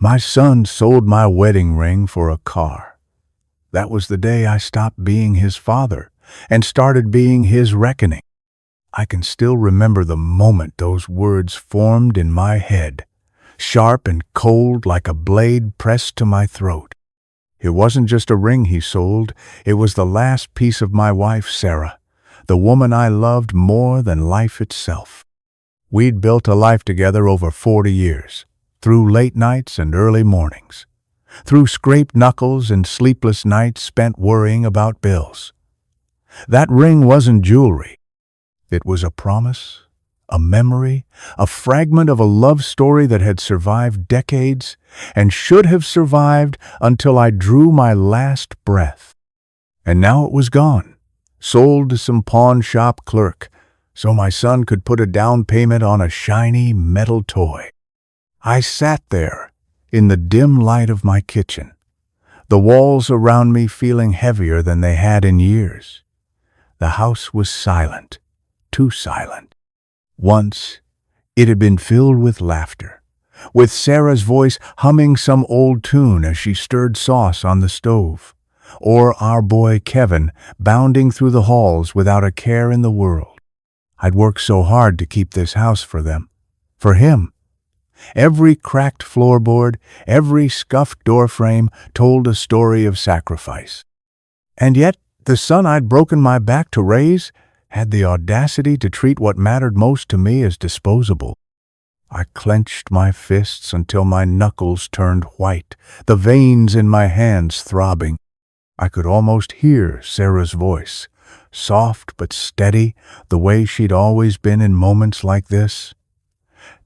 My son sold my wedding ring for a car. That was the day I stopped being his father and started being his reckoning. I can still remember the moment those words formed in my head, sharp and cold like a blade pressed to my throat. It wasn't just a ring he sold, it was the last piece of my wife, Sarah, the woman I loved more than life itself. We'd built a life together over 40 years, through late nights and early mornings, through scraped knuckles and sleepless nights spent worrying about bills. That ring wasn't jewelry. It was a promise, a memory, a fragment of a love story that had survived decades and should have survived until I drew my last breath. And now it was gone, sold to some pawn shop clerk, so my son could put a down payment on a shiny metal toy. I sat there in the dim light of my kitchen, the walls around me feeling heavier than they had in years. The house was silent, too silent. Once, it had been filled with laughter, with Sarah's voice humming some old tune as she stirred sauce on the stove, or our boy Kevin bounding through the halls without a care in the world. I'd worked so hard to keep this house for them, for him. Every cracked floorboard, every scuffed doorframe told a story of sacrifice. And yet, the son I'd broken my back to raise had the audacity to treat what mattered most to me as disposable. I clenched my fists until my knuckles turned white, the veins in my hands throbbing. I could almost hear Sarah's voice, soft but steady, the way she'd always been in moments like this.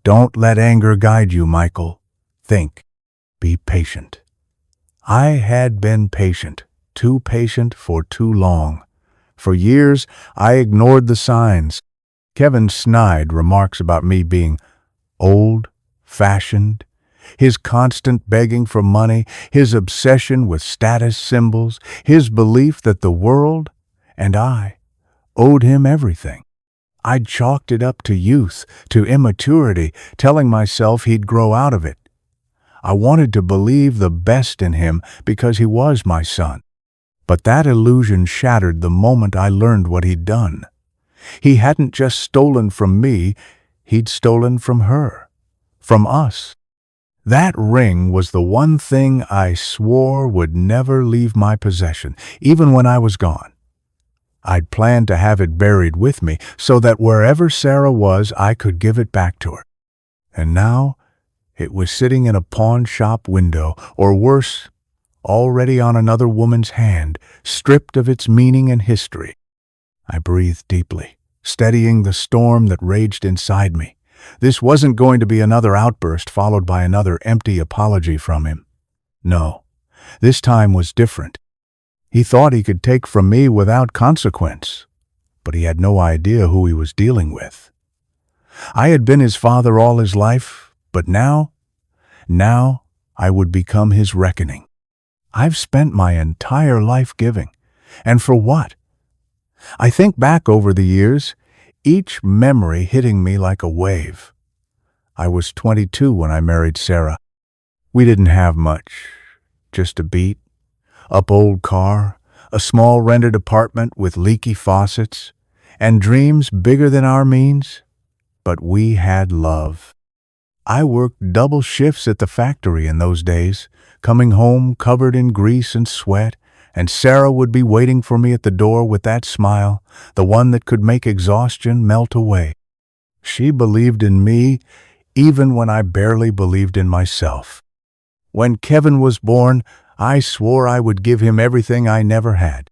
Don't let anger guide you, Michael. Think. Be patient. I had been patient, too patient for too long. For years, I ignored the signs. Kevin snide remarks about me being old, fashioned, his constant begging for money, his obsession with status symbols, his belief that the world, and I, owed him everything. I'd chalked it up to youth, to immaturity, telling myself he'd grow out of it. I wanted to believe the best in him because he was my son. But that illusion shattered the moment I learned what he'd done. He hadn't just stolen from me, he'd stolen from her, from us. That ring was the one thing I swore would never leave my possession, even when I was gone. I'd planned to have it buried with me so that wherever Sarah was, I could give it back to her. And now, it was sitting in a pawn shop window, or worse, already on another woman's hand, stripped of its meaning and history. I breathed deeply, steadying the storm that raged inside me. This wasn't going to be another outburst followed by another empty apology from him. No, this time was different. He thought he could take from me without consequence, but he had no idea who he was dealing with. I had been his father all his life, but now I would become his reckoning. I've spent my entire life giving, and for what? I think back over the years, each memory hitting me like a wave. I was 22 when I married Sarah. We didn't have much, just a beat, up old car, a small rented apartment with leaky faucets, and dreams bigger than our means. But we had love. I worked double shifts at the factory in those days, coming home covered in grease and sweat, and Sarah would be waiting for me at the door with that smile, the one that could make exhaustion melt away. She believed in me even when I barely believed in myself. When Kevin was born, I swore I would give him everything I never had.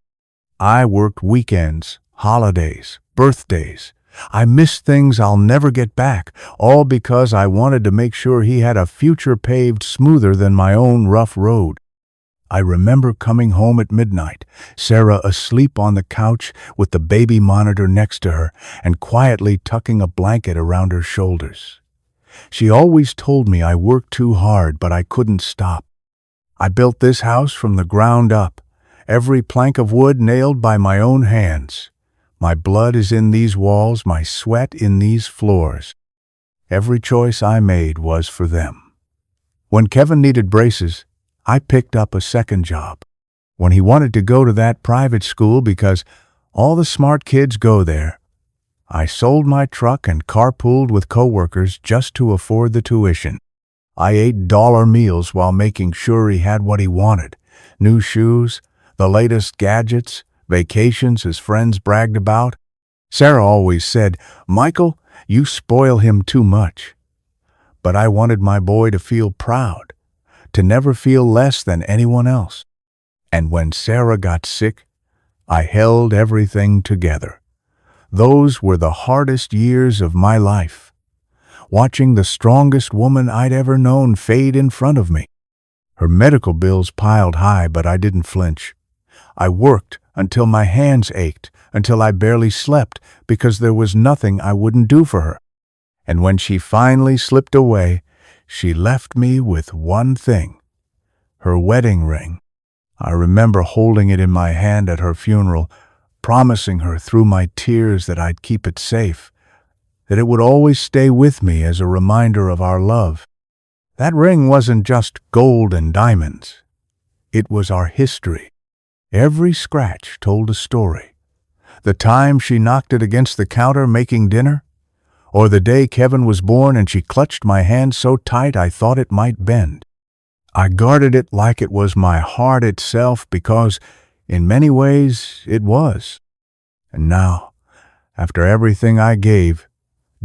I worked weekends, holidays, birthdays. I missed things I'll never get back, all because I wanted to make sure he had a future paved smoother than my own rough road. I remember coming home at midnight, Sarah asleep on the couch with the baby monitor next to her and quietly tucking a blanket around her shoulders. She always told me I worked too hard, but I couldn't stop. I built this house from the ground up, every plank of wood nailed by my own hands. My blood is in these walls, my sweat in these floors. Every choice I made was for them. When Kevin needed braces, I picked up a second job. When he wanted to go to that private school because all the smart kids go there, I sold my truck and carpooled with coworkers just to afford the tuition. I ate dollar meals while making sure he had what he wanted. New shoes, the latest gadgets, vacations his friends bragged about. Sarah always said, "Michael, you spoil him too much." But I wanted my boy to feel proud, to never feel less than anyone else. And when Sarah got sick, I held everything together. Those were the hardest years of my life, watching the strongest woman I'd ever known fade in front of me. Her medical bills piled high, but I didn't flinch. I worked until my hands ached, until I barely slept, because there was nothing I wouldn't do for her. And when she finally slipped away, she left me with one thing: her wedding ring. I remember holding it in my hand at her funeral, promising her through my tears that I'd keep it safe, that it would always stay with me as a reminder of our love. That ring wasn't just gold and diamonds. It was our history. Every scratch told a story. The time she knocked it against the counter making dinner, or the day Kevin was born and she clutched my hand so tight I thought it might bend. I guarded it like it was my heart itself because, in many ways, it was. And now, after everything I gave,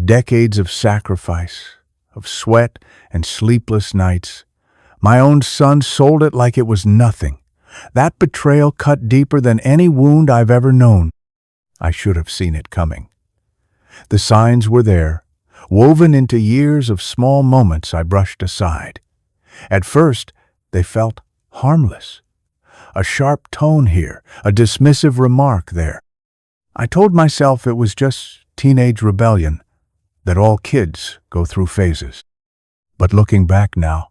decades of sacrifice, of sweat and sleepless nights, my own son sold it like it was nothing. That betrayal cut deeper than any wound I've ever known. I should have seen it coming. The signs were there, woven into years of small moments I brushed aside. At first, they felt harmless. A sharp tone here, a dismissive remark there. I told myself it was just teenage rebellion, that all kids go through phases. But looking back now,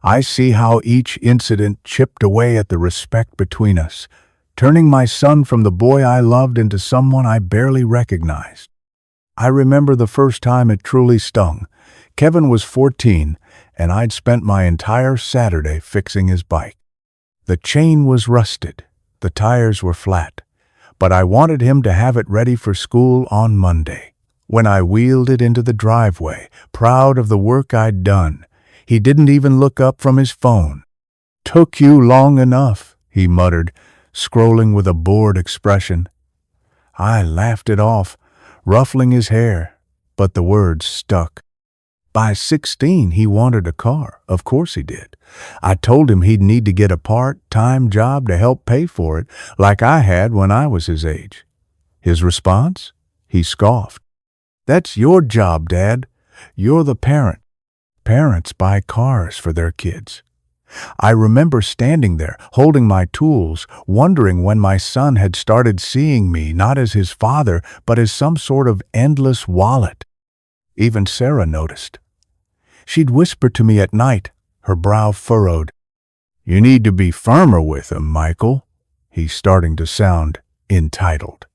I see how each incident chipped away at the respect between us, turning my son from the boy I loved into someone I barely recognized. I remember the first time it truly stung. Kevin was 14, and I'd spent my entire Saturday fixing his bike. The chain was rusted, the tires were flat, but I wanted him to have it ready for school on Monday. When I wheeled it into the driveway, proud of the work I'd done, he didn't even look up from his phone. "Took you long enough," he muttered, scrolling with a bored expression. I laughed it off, ruffling his hair, but the words stuck. By 16, he wanted a car. Of course he did. I told him he'd need to get a part-time job to help pay for it, like I had when I was his age. His response? He scoffed. "That's your job, Dad. You're the parent. Parents buy cars for their kids." I remember standing there, holding my tools, wondering when my son had started seeing me not as his father, but as some sort of endless wallet. Even Sarah noticed. She'd whisper to me at night, her brow furrowed. "You need to be firmer with him, Michael." He's starting to sound entitled.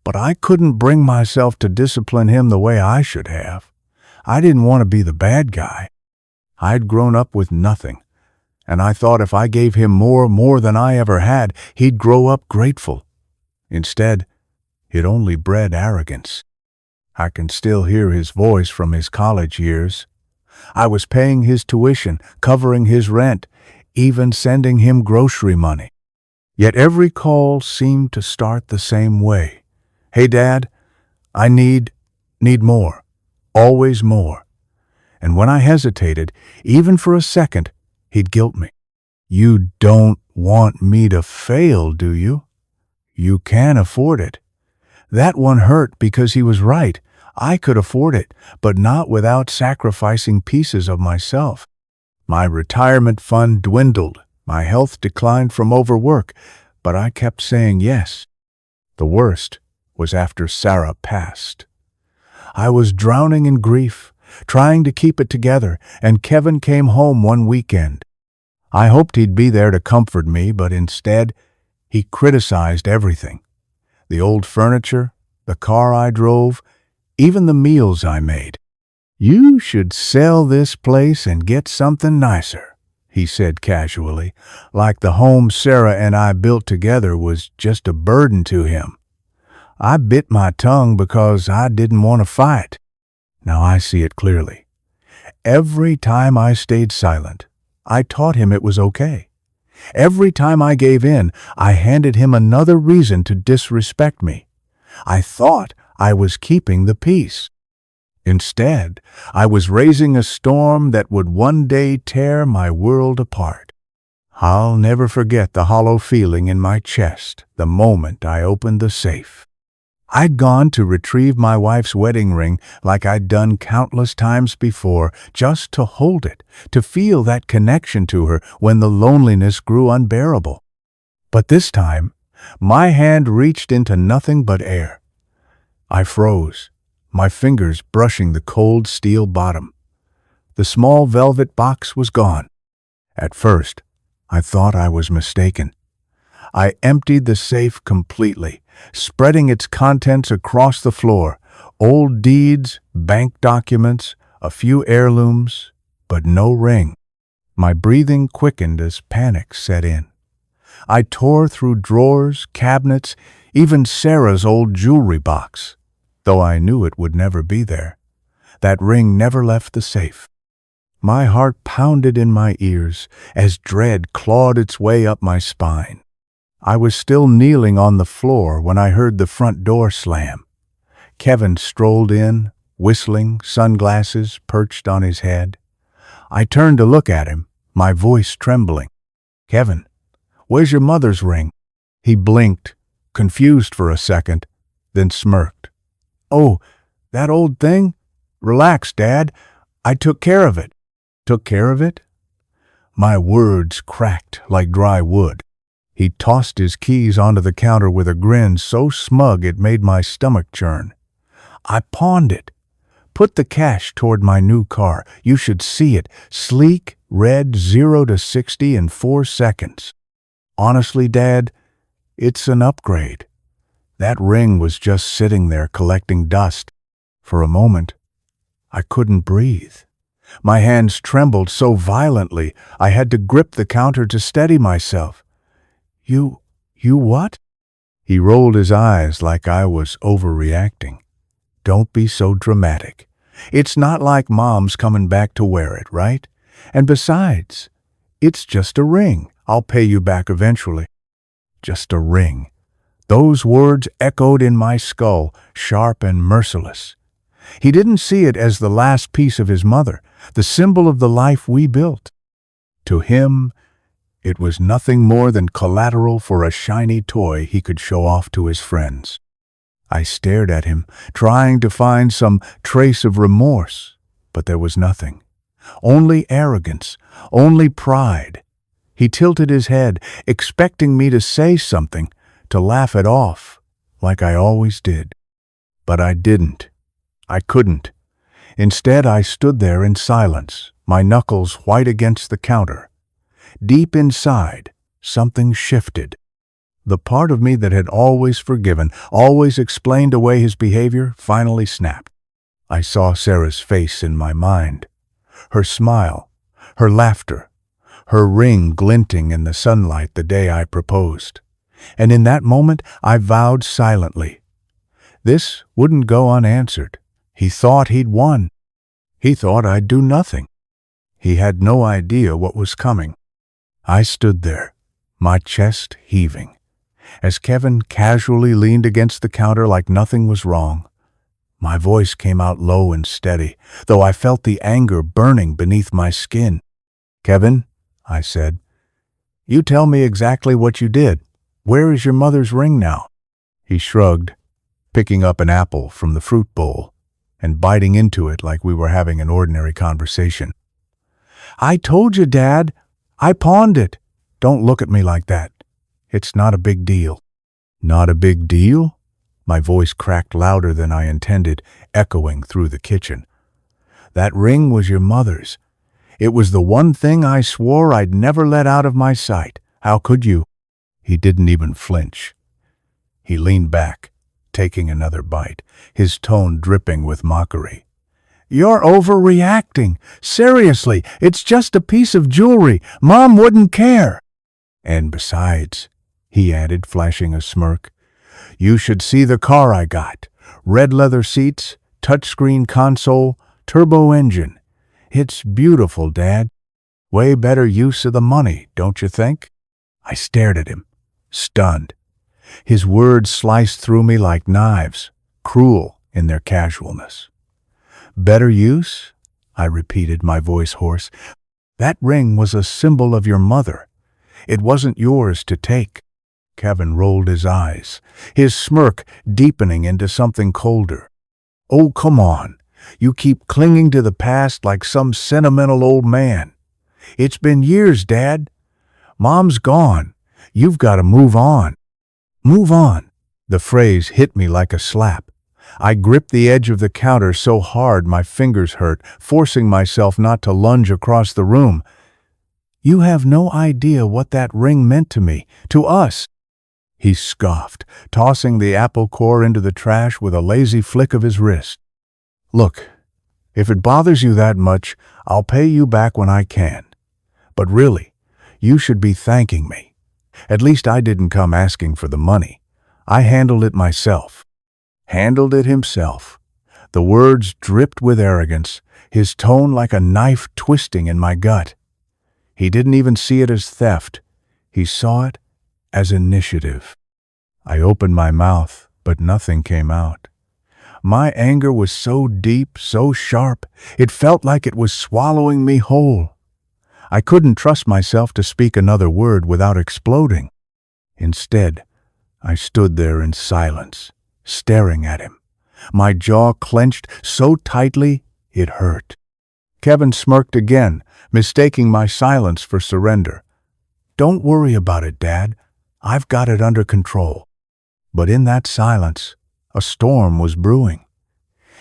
But I couldn't bring myself to discipline him the way I should have. I didn't want to be the bad guy. I'd grown up with nothing, and I thought if I gave him more than I ever had, he'd grow up grateful. Instead, it only bred arrogance. I can still hear his voice from his college years. I was paying his tuition, covering his rent, even sending him grocery money. Yet every call seemed to start the same way. "Hey, Dad, I need more. Always more." And when I hesitated, even for a second, he'd guilt me. "You don't want me to fail, do you? You can afford it." That one hurt because he was right. I could afford it, but not without sacrificing pieces of myself. My retirement fund dwindled. My health declined from overwork, but I kept saying yes. The worst was after Sarah passed. I was drowning in grief, trying to keep it together, and Kevin came home one weekend. I hoped he'd be there to comfort me, but instead, he criticized everything. The old furniture, the car I drove, even the meals I made. "You should sell this place and get something nicer," he said casually, like the home Sarah and I built together was just a burden to him. I bit my tongue because I didn't want to fight. Now I see it clearly. Every time I stayed silent, I taught him it was okay. Every time I gave in, I handed him another reason to disrespect me. I thought I was keeping the peace. Instead, I was raising a storm that would one day tear my world apart. I'll never forget the hollow feeling in my chest the moment I opened the safe. I'd gone to retrieve my wife's wedding ring like I'd done countless times before, just to hold it, to feel that connection to her when the loneliness grew unbearable. But this time, my hand reached into nothing but air. I froze, my fingers brushing the cold steel bottom. The small velvet box was gone. At first, I thought I was mistaken. I emptied the safe completely, spreading its contents across the floor. Old deeds, bank documents, a few heirlooms, but no ring. My breathing quickened as panic set in. I tore through drawers, cabinets, even Sarah's old jewelry box, though I knew it would never be there. That ring never left the safe. My heart pounded in my ears as dread clawed its way up my spine. I was still kneeling on the floor when I heard the front door slam. Kevin strolled in, whistling, sunglasses perched on his head. I turned to look at him, my voice trembling. "Kevin, where's your mother's ring?" He blinked, confused for a second, then smirked. "Oh, that old thing? Relax, Dad. I took care of it." "Took care of it?" My words cracked like dry wood. He tossed his keys onto the counter with a grin so smug it made my stomach churn. "I pawned it. Put the cash toward my new car. You should see it. Sleek, red, 0 to 60 in 4 seconds. Honestly, Dad, it's an upgrade." That ring was just sitting there collecting dust. For a moment, I couldn't breathe. My hands trembled so violently I had to grip the counter to steady myself. You what?" He rolled his eyes like I was overreacting. "Don't be so dramatic. It's not like Mom's coming back to wear it, right? And besides, it's just a ring. I'll pay you back eventually." Just a ring. Those words echoed in my skull, sharp and merciless. He didn't see it as the last piece of his mother, the symbol of the life we built. To him, it was nothing more than collateral for a shiny toy he could show off to his friends. I stared at him, trying to find some trace of remorse, but there was nothing. Only arrogance, only pride. He tilted his head, expecting me to say something, to laugh it off, like I always did. But I didn't. I couldn't. Instead, I stood there in silence, my knuckles white against the counter. Deep inside, something shifted. The part of me that had always forgiven, always explained away his behavior, finally snapped. I saw Sarah's face in my mind. Her smile, her laughter, her ring glinting in the sunlight the day I proposed. And in that moment, I vowed silently. This wouldn't go unanswered. He thought he'd won. He thought I'd do nothing. He had no idea what was coming. I stood there, my chest heaving, as Kevin casually leaned against the counter like nothing was wrong. My voice came out low and steady, though I felt the anger burning beneath my skin. "Kevin," I said, "you tell me exactly what you did. Where is your mother's ring now?" He shrugged, picking up an apple from the fruit bowl and biting into it like we were having an ordinary conversation. "I told you, Dad. I pawned it. Don't look at me like that. It's not a big deal." "Not a big deal?" My voice cracked louder than I intended, echoing through the kitchen. "That ring was your mother's. It was the one thing I swore I'd never let out of my sight. How could you?" He didn't even flinch. He leaned back, taking another bite, his tone dripping with mockery. You're overreacting. Seriously, it's just a piece of jewelry. Mom wouldn't care. And besides, he added, flashing a smirk, you should see the car I got. Red leather seats, touchscreen console, turbo engine. It's beautiful, Dad. Way better use of the money, don't you think? I stared at him, stunned. His words sliced through me like knives, cruel in their casualness. Better use? I repeated, my voice hoarse. That ring was a symbol of your mother. It wasn't yours to take. Kevin rolled his eyes, his smirk deepening into something colder. Oh, come on. You keep clinging to the past like some sentimental old man. It's been years, Dad. Mom's gone. You've got to move on. Move on. The phrase hit me like a slap. I gripped the edge of the counter so hard my fingers hurt, forcing myself not to lunge across the room. You have no idea what that ring meant to me, to us. He scoffed, tossing the apple core into the trash with a lazy flick of his wrist. Look, if it bothers you that much, I'll pay you back when I can. But really, you should be thanking me. At least I didn't come asking for the money. I handled it myself. Handled it himself. The words dripped with arrogance, his tone like a knife twisting in my gut. He didn't even see it as theft. He saw it as initiative. I opened my mouth, but nothing came out. My anger was so deep, so sharp, it felt like it was swallowing me whole. I couldn't trust myself to speak another word without exploding. Instead, I stood there in silence, staring at him. My jaw clenched so tightly it hurt. Kevin smirked again, mistaking my silence for surrender. Don't worry about it, Dad. I've got it under control. But in that silence, a storm was brewing.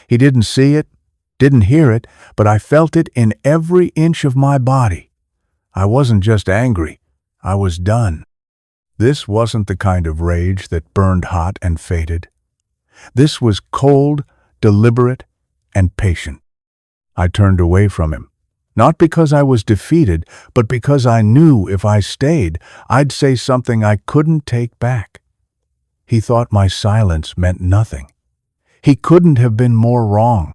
He didn't see it, didn't hear it, but I felt it in every inch of my body. I wasn't just angry, I was done. This wasn't the kind of rage that burned hot and faded. This was cold, deliberate, and patient. I turned away from him, not because I was defeated, but because I knew if I stayed, I'd say something I couldn't take back. He thought my silence meant nothing. He couldn't have been more wrong.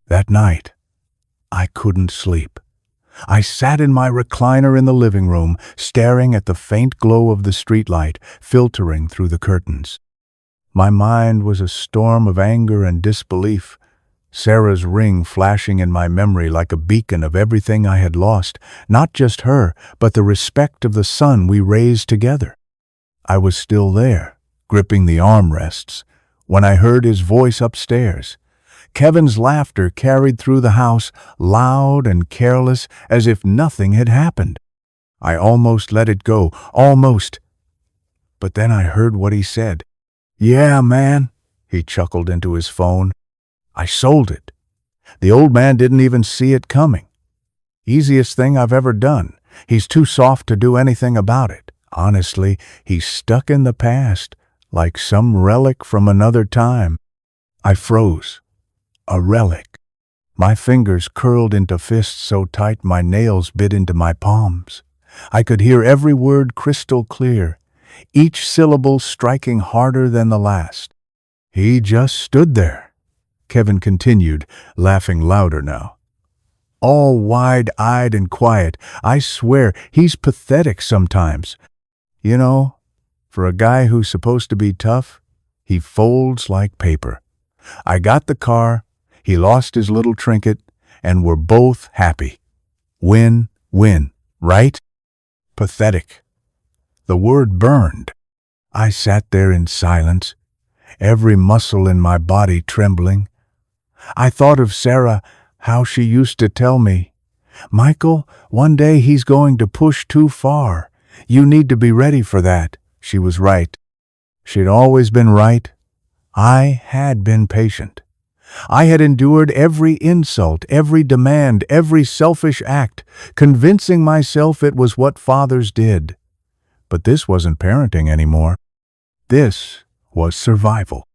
That night, I couldn't sleep. I sat in my recliner in the living room, staring at the faint glow of the streetlight filtering through the curtains. My mind was a storm of anger and disbelief, Sarah's ring flashing in my memory like a beacon of everything I had lost, not just her, but the respect of the son we raised together. I was still there, gripping the armrests, when I heard his voice upstairs. Kevin's laughter carried through the house, loud and careless, as if nothing had happened. I almost let it go, almost. But then I heard what he said. Yeah, man, he chuckled into his phone. I sold it. The old man didn't even see it coming. Easiest thing I've ever done. He's too soft to do anything about it. Honestly, he's stuck in the past, like some relic from another time. I froze. A relic. My fingers curled into fists so tight my nails bit into my palms. I could hear every word crystal clear, each syllable striking harder than the last. He just stood there, Kevin continued, laughing louder now. All wide-eyed and quiet. I swear, he's pathetic sometimes. You know, for a guy who's supposed to be tough, he folds like paper. I got the car, he lost his little trinket, and we're both happy. Win-win, right? Pathetic. The word burned. I sat there in silence, every muscle in my body trembling. I thought of Sarah, how she used to tell me, Michael, one day he's going to push too far. You need to be ready for that. She was right. She'd always been right. I had been patient. I had endured every insult, every demand, every selfish act, convincing myself it was what fathers did. But this wasn't parenting anymore. This was survival.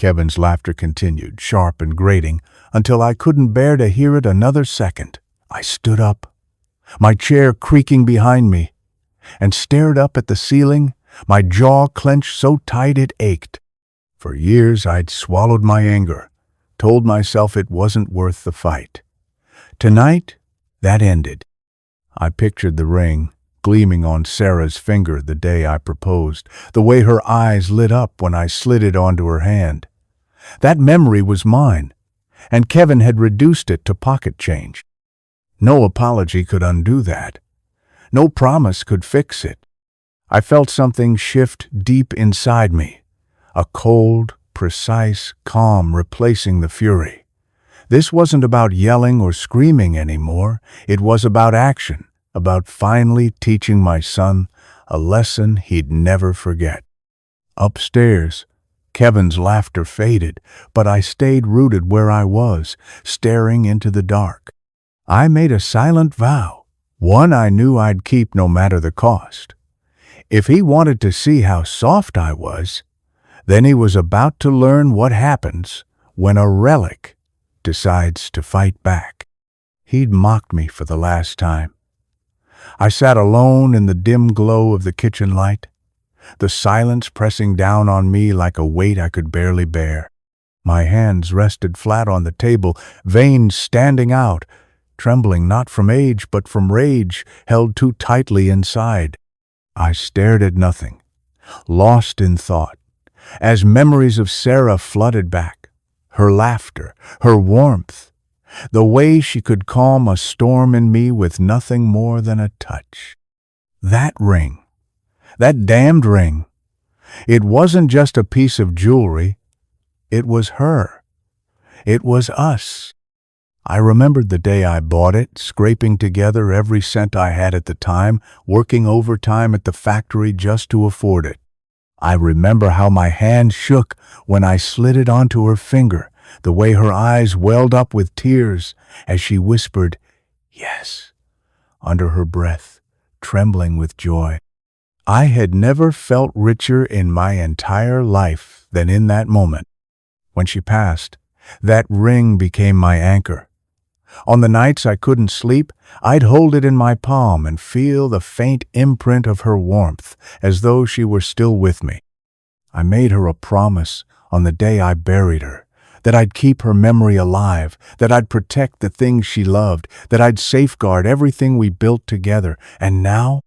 Kevin's laughter continued, sharp and grating, until I couldn't bear to hear it another second. I stood up, my chair creaking behind me, and stared up at the ceiling, my jaw clenched so tight it ached. For years I'd swallowed my anger, told myself it wasn't worth the fight. Tonight, that ended. I pictured the ring, gleaming on Sarah's finger the day I proposed, the way her eyes lit up when I slid it onto her hand. That memory was mine, and Kevin had reduced it to pocket change. No apology could undo that. No promise could fix it. I felt something shift deep inside me, a cold, precise calm replacing the fury. This wasn't about yelling or screaming anymore. It was about action, about finally teaching my son a lesson he'd never forget. Upstairs, Kevin's laughter faded, but I stayed rooted where I was, staring into the dark. I made a silent vow, one I knew I'd keep no matter the cost. If he wanted to see how soft I was, then he was about to learn what happens when a relic decides to fight back. He'd mocked me for the last time. I sat alone in the dim glow of the kitchen light, the silence pressing down on me like a weight I could barely bear. My hands rested flat on the table, veins standing out, trembling not from age but from rage held too tightly inside. I stared at nothing, lost in thought, as memories of Sarah flooded back, her laughter, her warmth, the way she could calm a storm in me with nothing more than a touch. That ring, that damned ring, it wasn't just a piece of jewelry, it was her. It was us. I remembered the day I bought it, scraping together every cent I had at the time, working overtime at the factory just to afford it. I remember how my hand shook when I slid it onto her finger, the way her eyes welled up with tears as she whispered, "Yes," under her breath, trembling with joy. I had never felt richer in my entire life than in that moment. When she passed, that ring became my anchor. On the nights I couldn't sleep, I'd hold it in my palm and feel the faint imprint of her warmth, as though she were still with me. I made her a promise on the day I buried her, that I'd keep her memory alive, that I'd protect the things she loved, that I'd safeguard everything we built together. And now,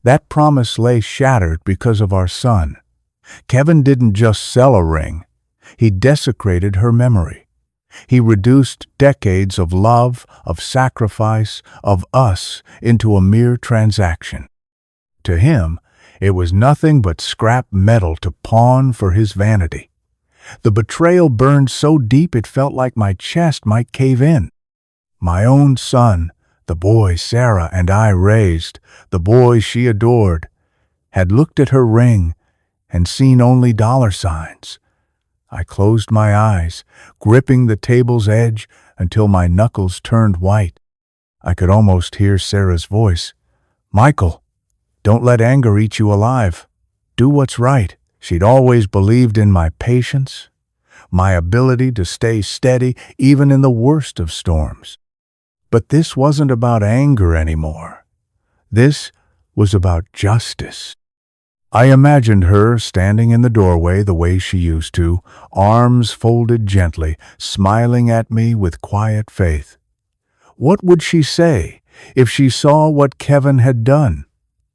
that promise lay shattered because of our son. Kevin didn't just sell a ring, he desecrated her memory. He reduced decades of love, of sacrifice, of us into a mere transaction. To him, it was nothing but scrap metal to pawn for his vanity. The betrayal burned so deep it felt like my chest might cave in. My own son, the boy Sarah and I raised, the boy she adored, had looked at her ring and seen only dollar signs. I closed my eyes, gripping the table's edge until my knuckles turned white. I could almost hear Sarah's voice. "Michael, don't let anger eat you alive. Do what's right." She'd always believed in my patience, my ability to stay steady even in the worst of storms. But this wasn't about anger anymore. This was about justice. I imagined her standing in the doorway the way she used to, arms folded gently, smiling at me with quiet faith. What would she say if she saw what Kevin had done?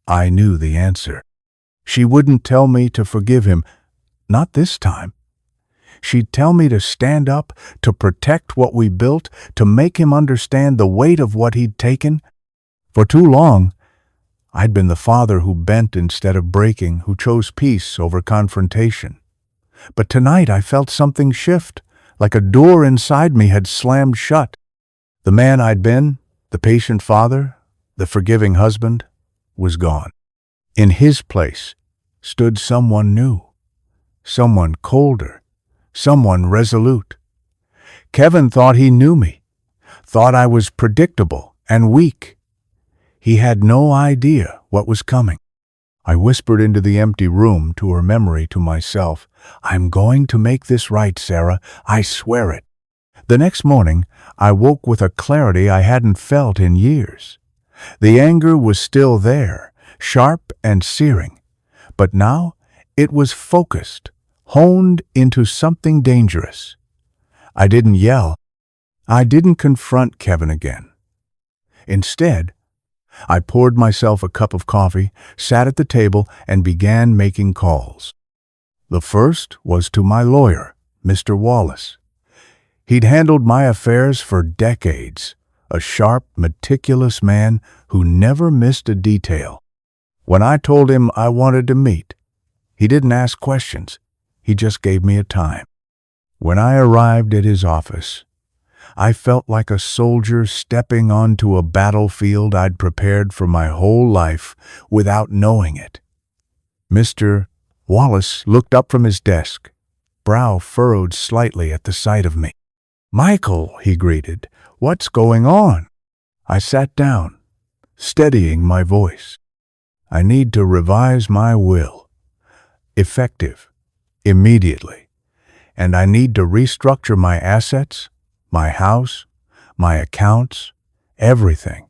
I knew the answer. She wouldn't tell me to forgive him, not this time. She'd tell me to stand up, to protect what we built, to make him understand the weight of what he'd taken. For too long, I'd been the father who bent instead of breaking, who chose peace over confrontation. But tonight I felt something shift, like a door inside me had slammed shut. The man I'd been, the patient father, the forgiving husband, was gone. In his place stood someone new, someone colder, someone resolute. Kevin thought he knew me, thought I was predictable and weak. He had no idea what was coming. I whispered into the empty room to her memory to myself, "I'm going to make this right, Sarah. I swear it." The next morning, I woke with a clarity I hadn't felt in years. The anger was still there, sharp and searing, but now it was focused, honed into something dangerous. I didn't yell. I didn't confront Kevin again. Instead, I poured myself a cup of coffee, sat at the table, and began making calls. The first was to my lawyer, Mr. Wallace. He'd handled my affairs for decades, a sharp, meticulous man who never missed a detail. When I told him I wanted to meet, he didn't ask questions. He just gave me a time. When I arrived at his office, I felt like a soldier stepping onto a battlefield I'd prepared for my whole life without knowing it. Mr. Wallace looked up from his desk, brow furrowed slightly at the sight of me. "Michael," he greeted, "what's going on?" I sat down, steadying my voice. "I need to revise my will. Effective. Immediately. And I need to restructure my assets, my house, my accounts, everything.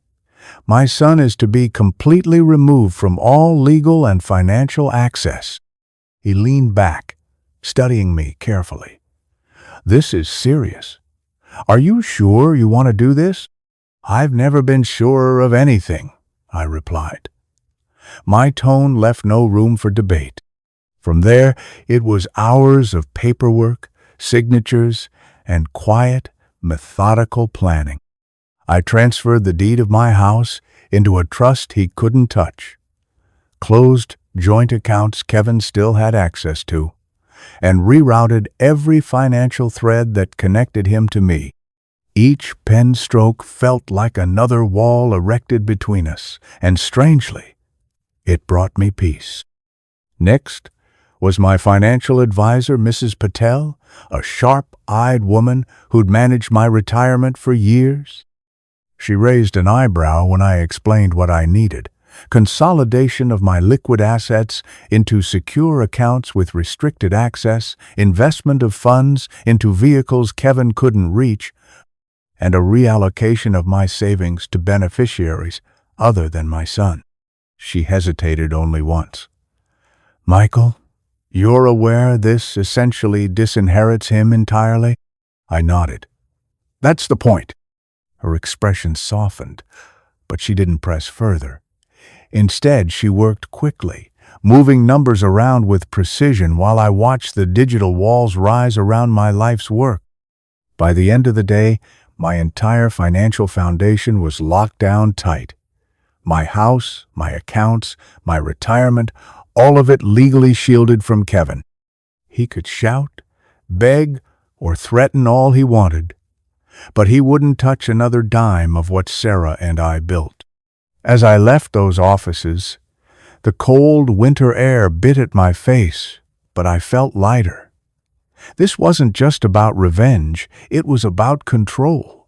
My son is to be completely removed from all legal and financial access." He leaned back, studying me carefully. "This is serious. Are you sure you want to do this?" "I've never been surer of anything," I replied. My tone left no room for debate. From there, it was hours of paperwork, signatures, and quiet, methodical planning. I transferred the deed of my house into a trust he couldn't touch, closed joint accounts Kevin still had access to, and rerouted every financial thread that connected him to me. Each pen stroke felt like another wall erected between us, and strangely, it brought me peace. Next was my financial advisor, Mrs. Patel, a sharp-eyed woman who'd managed my retirement for years. She raised an eyebrow when I explained what I needed: consolidation of my liquid assets into secure accounts with restricted access, investment of funds into vehicles Kevin couldn't reach, and a reallocation of my savings to beneficiaries other than my son. She hesitated only once. "Michael, you're aware this essentially disinherits him entirely?" I nodded. "That's the point." Her expression softened, but she didn't press further. Instead, she worked quickly, moving numbers around with precision while I watched the digital walls rise around my life's work. By the end of the day, my entire financial foundation was locked down tight. My house, my accounts, my retirement, all of it legally shielded from Kevin. He could shout, beg, or threaten all he wanted, but he wouldn't touch another dime of what Sarah and I built. As I left those offices, the cold winter air bit at my face, but I felt lighter. This wasn't just about revenge, it was about control.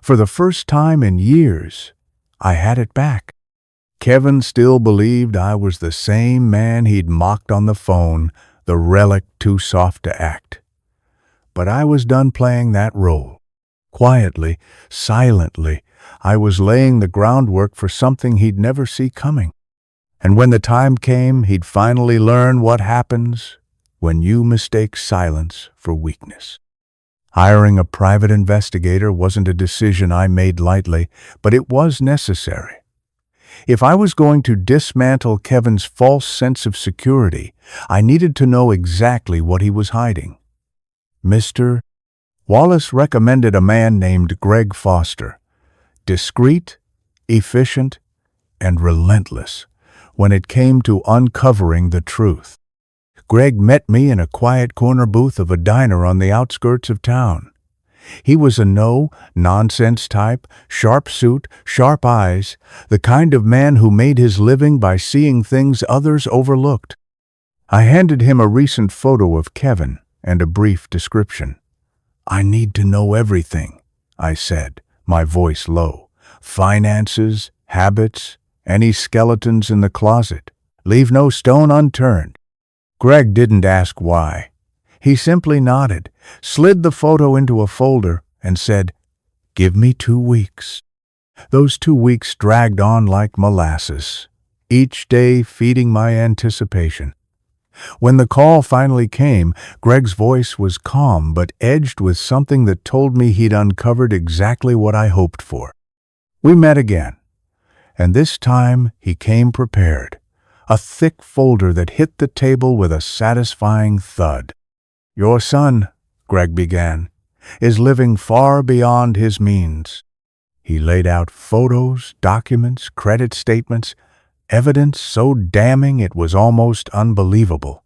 For the first time in years, I had it back. Kevin still believed I was the same man he'd mocked on the phone, the relic too soft to act. But I was done playing that role. Quietly, silently, I was laying the groundwork for something he'd never see coming. And when the time came, he'd finally learn what happens when you mistake silence for weakness. Hiring a private investigator wasn't a decision I made lightly, but it was necessary. If I was going to dismantle Kevin's false sense of security, I needed to know exactly what he was hiding. Mr. Wallace recommended a man named Greg Foster, discreet, efficient, and relentless when it came to uncovering the truth. Greg met me in a quiet corner booth of a diner on the outskirts of town. He was a no-nonsense type, sharp suit, sharp eyes, the kind of man who made his living by seeing things others overlooked. I handed him a recent photo of Kevin and a brief description. "I need to know everything," I said, my voice low. "Finances, habits, any skeletons in the closet. Leave no stone unturned." Greg didn't ask why. He simply nodded, slid the photo into a folder, and said, "Give me 2 weeks." Those 2 weeks dragged on like molasses, each day feeding my anticipation. When the call finally came, Greg's voice was calm but edged with something that told me he'd uncovered exactly what I hoped for. We met again, and this time he came prepared, a thick folder that hit the table with a satisfying thud. "Your son," Greg began, "is living far beyond his means." He laid out photos, documents, credit statements, evidence so damning it was almost unbelievable.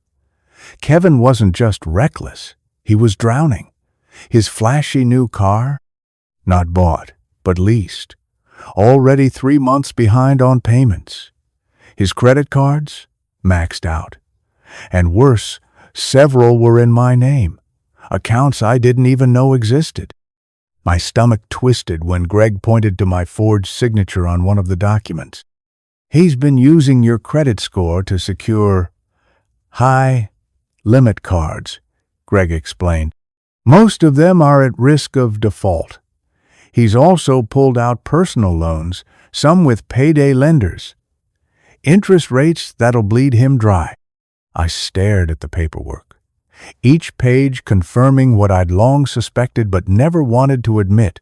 Kevin wasn't just reckless, he was drowning. His flashy new car, not bought, but leased, already 3 months behind on payments. His credit cards, maxed out. And worse, several were in my name, accounts I didn't even know existed. My stomach twisted when Greg pointed to my forged signature on one of the documents. "He's been using your credit score to secure high-limit cards," Greg explained. "Most of them are at risk of default. He's also pulled out personal loans, some with payday lenders. Interest rates that'll bleed him dry." I stared at the paperwork, each page confirming what I'd long suspected but never wanted to admit.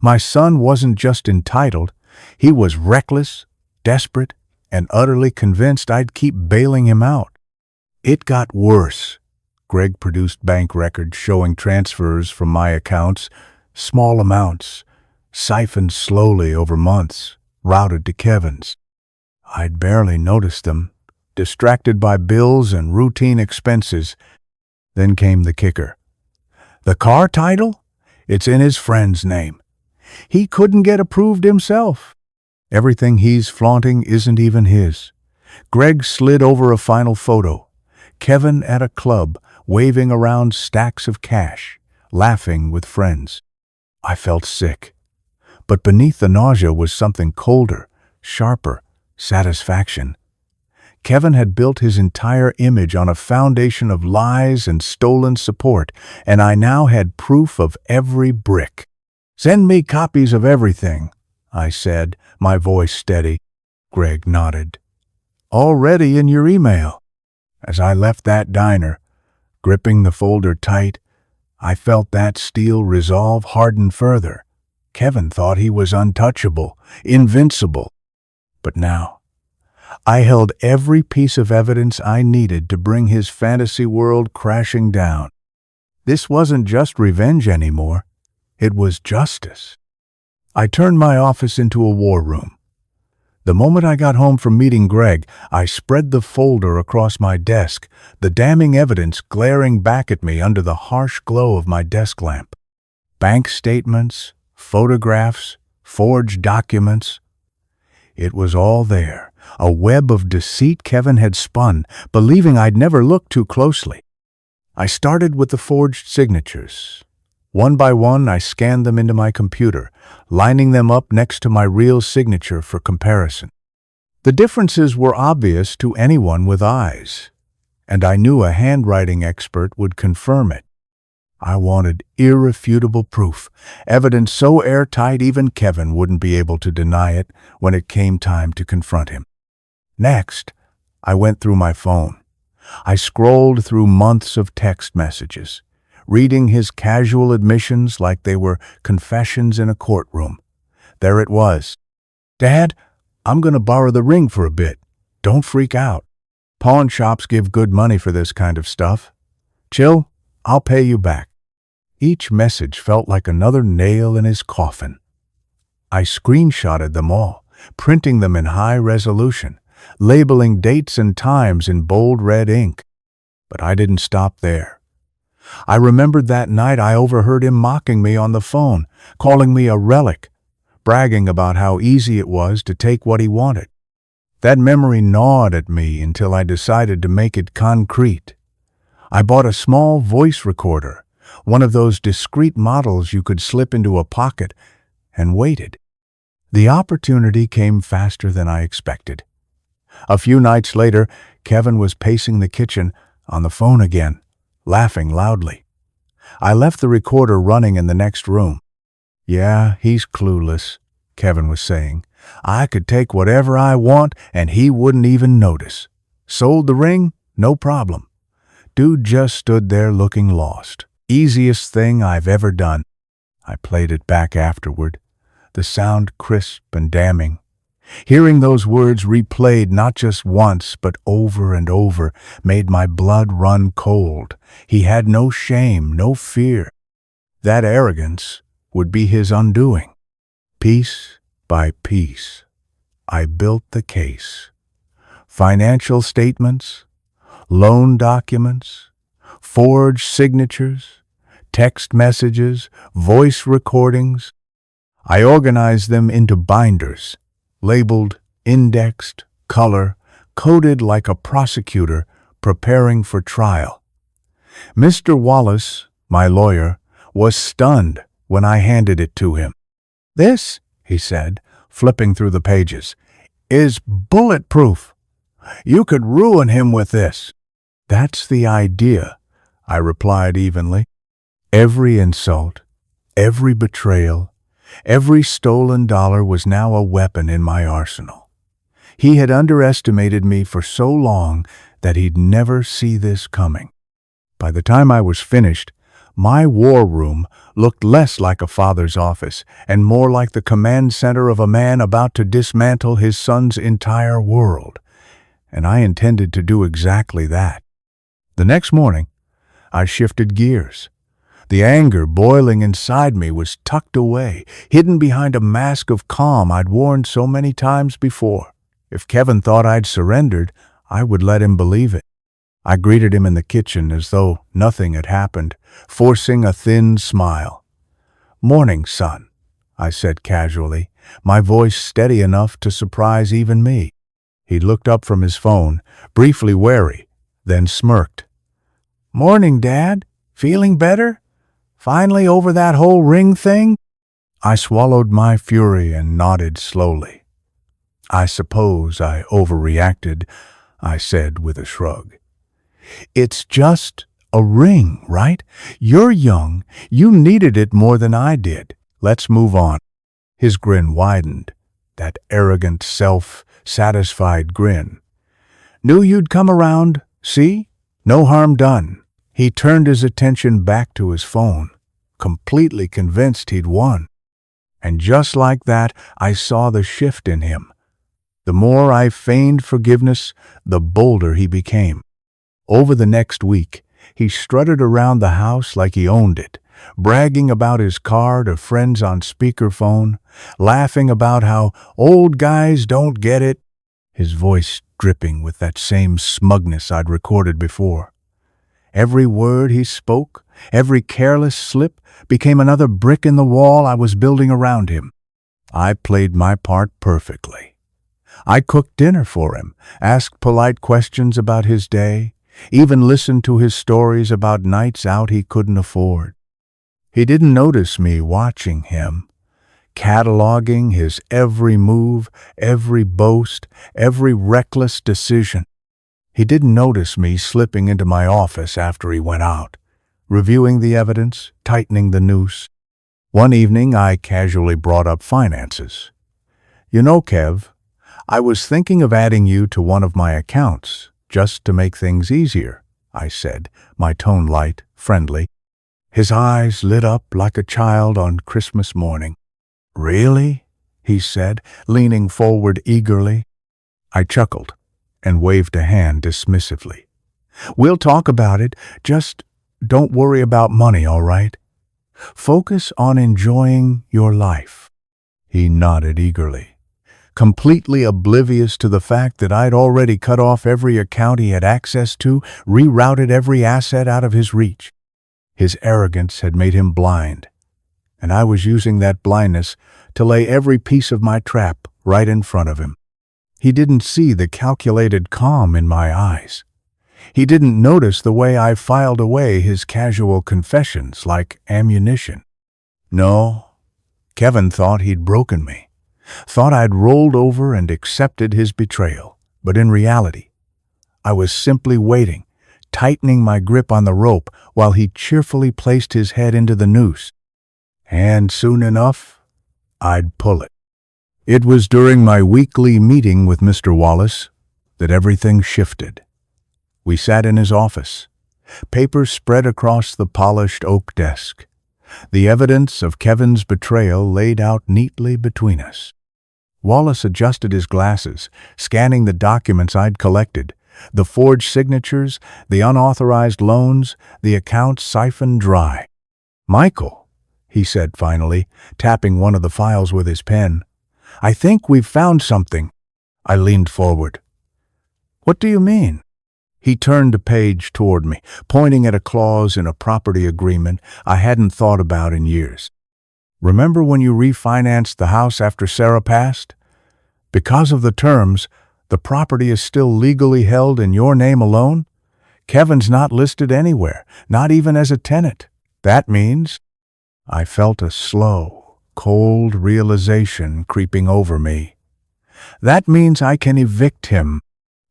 My son wasn't just entitled, he was reckless, desperate, and utterly convinced I'd keep bailing him out. It got worse. Greg produced bank records showing transfers from my accounts, small amounts, siphoned slowly over months, routed to Kevin's. I'd barely noticed them, distracted by bills and routine expenses. Then came the kicker. The car title? It's in his friend's name. He couldn't get approved himself. Everything he's flaunting isn't even his. Greg slid over a final photo. Kevin at a club, waving around stacks of cash, laughing with friends. I felt sick. But beneath the nausea was something colder, sharper, satisfaction. Kevin had built his entire image on a foundation of lies and stolen support, and I now had proof of every brick. "Send me copies of everything," I said, my voice steady. Greg nodded. "Already in your email." As I left that diner, gripping the folder tight, I felt that steel resolve harden further. Kevin thought he was untouchable, invincible. But now, I held every piece of evidence I needed to bring his fantasy world crashing down. This wasn't just revenge anymore. It was justice. I turned my office into a war room. The moment I got home from meeting Greg, I spread the folder across my desk, the damning evidence glaring back at me under the harsh glow of my desk lamp. Bank statements, photographs, forged documents. It was all there, a web of deceit Kevin had spun, believing I'd never looked too closely. I started with the forged signatures. One by one, I scanned them into my computer, lining them up next to my real signature for comparison. The differences were obvious to anyone with eyes, and I knew a handwriting expert would confirm it. I wanted irrefutable proof, evidence so airtight even Kevin wouldn't be able to deny it when it came time to confront him. Next, I went through my phone. I scrolled through months of text messages, reading his casual admissions like they were confessions in a courtroom. There it was. "Dad, I'm going to borrow the ring for a bit. Don't freak out. Pawn shops give good money for this kind of stuff. Chill, I'll pay you back." Each message felt like another nail in his coffin. I screenshotted them all, printing them in high resolution, labeling dates and times in bold red ink. But I didn't stop there. I remembered that night I overheard him mocking me on the phone, calling me a relic, bragging about how easy it was to take what he wanted. That memory gnawed at me until I decided to make it concrete. I bought a small voice recorder, one of those discreet models you could slip into a pocket, and waited. The opportunity came faster than I expected. A few nights later, Kevin was pacing the kitchen, on the phone again, laughing loudly. I left the recorder running in the next room. "Yeah, he's clueless," Kevin was saying. "I could take whatever I want and he wouldn't even notice. Sold the ring? No problem." Dude just stood there looking lost. Easiest thing I've ever done. I played it back afterward, the sound crisp and damning. Hearing those words replayed not just once but over and over made my blood run cold. He had no shame, no fear. That arrogance would be his undoing. Piece by piece, I built the case. Financial statements, loan documents, forged signatures, text messages, voice recordings. I organized them into binders, labeled, indexed, color, coded like a prosecutor preparing for trial. Mr. Wallace, my lawyer, was stunned when I handed it to him. "This," he said, flipping through the pages, "is bulletproof. You could ruin him with this." "That's the idea," I replied evenly. Every insult, every betrayal, every stolen dollar was now a weapon in my arsenal. He had underestimated me for so long that he'd never see this coming. By the time I was finished, my war room looked less like a father's office and more like the command center of a man about to dismantle his son's entire world. And I intended to do exactly that. The next morning, I shifted gears. The anger boiling inside me was tucked away, hidden behind a mask of calm I'd worn so many times before. If Kevin thought I'd surrendered, I would let him believe it. I greeted him in the kitchen as though nothing had happened, forcing a thin smile. "Morning, son," I said casually, my voice steady enough to surprise even me. He looked up from his phone, briefly wary, then smirked. "Morning, Dad. Feeling better? Finally over that whole ring thing?" I swallowed my fury and nodded slowly. "I suppose I overreacted," I said with a shrug. "It's just a ring, right? You're young. You needed it more than I did. Let's move on." His grin widened, that arrogant, self-satisfied grin. "Knew you'd come around, see? No harm done." He turned his attention back to his phone, completely convinced he'd won. And just like that, I saw the shift in him. The more I feigned forgiveness, the bolder he became. Over the next week, he strutted around the house like he owned it, bragging about his car to friends on speakerphone, laughing about how old guys don't get it, his voice dripping with that same smugness I'd recorded before. Every word he spoke, every careless slip, became another brick in the wall I was building around him. I played my part perfectly. I cooked dinner for him, asked polite questions about his day, even listened to his stories about nights out he couldn't afford. He didn't notice me watching him, cataloging his every move, every boast, every reckless decision. He didn't notice me slipping into my office after he went out, reviewing the evidence, tightening the noose. One evening, I casually brought up finances. "You know, Kev, I was thinking of adding you to one of my accounts, just to make things easier," I said, my tone light, friendly. His eyes lit up like a child on Christmas morning. "Really?" he said, leaning forward eagerly. I chuckled and waved a hand dismissively. "We'll talk about it, just don't worry about money, all right? Focus on enjoying your life." He nodded eagerly, completely oblivious to the fact that I'd already cut off every account he had access to, rerouted every asset out of his reach. His arrogance had made him blind, and I was using that blindness to lay every piece of my trap right in front of him. He didn't see the calculated calm in my eyes. He didn't notice the way I filed away his casual confessions like ammunition. No, Kevin thought he'd broken me, thought I'd rolled over and accepted his betrayal. But in reality, I was simply waiting, tightening my grip on the rope while he cheerfully placed his head into the noose. And soon enough, I'd pull it. It was during my weekly meeting with Mr. Wallace that everything shifted. We sat in his office, papers spread across the polished oak desk, the evidence of Kevin's betrayal laid out neatly between us. Wallace adjusted his glasses, scanning the documents I'd collected, the forged signatures, the unauthorized loans, the accounts siphoned dry. "Michael," he said finally, tapping one of the files with his pen, "I think we've found something." I leaned forward. "What do you mean?" He turned a page toward me, pointing at a clause in a property agreement I hadn't thought about in years. "Remember when you refinanced the house after Sarah passed? Because of the terms, the property is still legally held in your name alone. Kevin's not listed anywhere, not even as a tenant. That means—" I felt a slow, cold realization creeping over me. "That means I can evict him."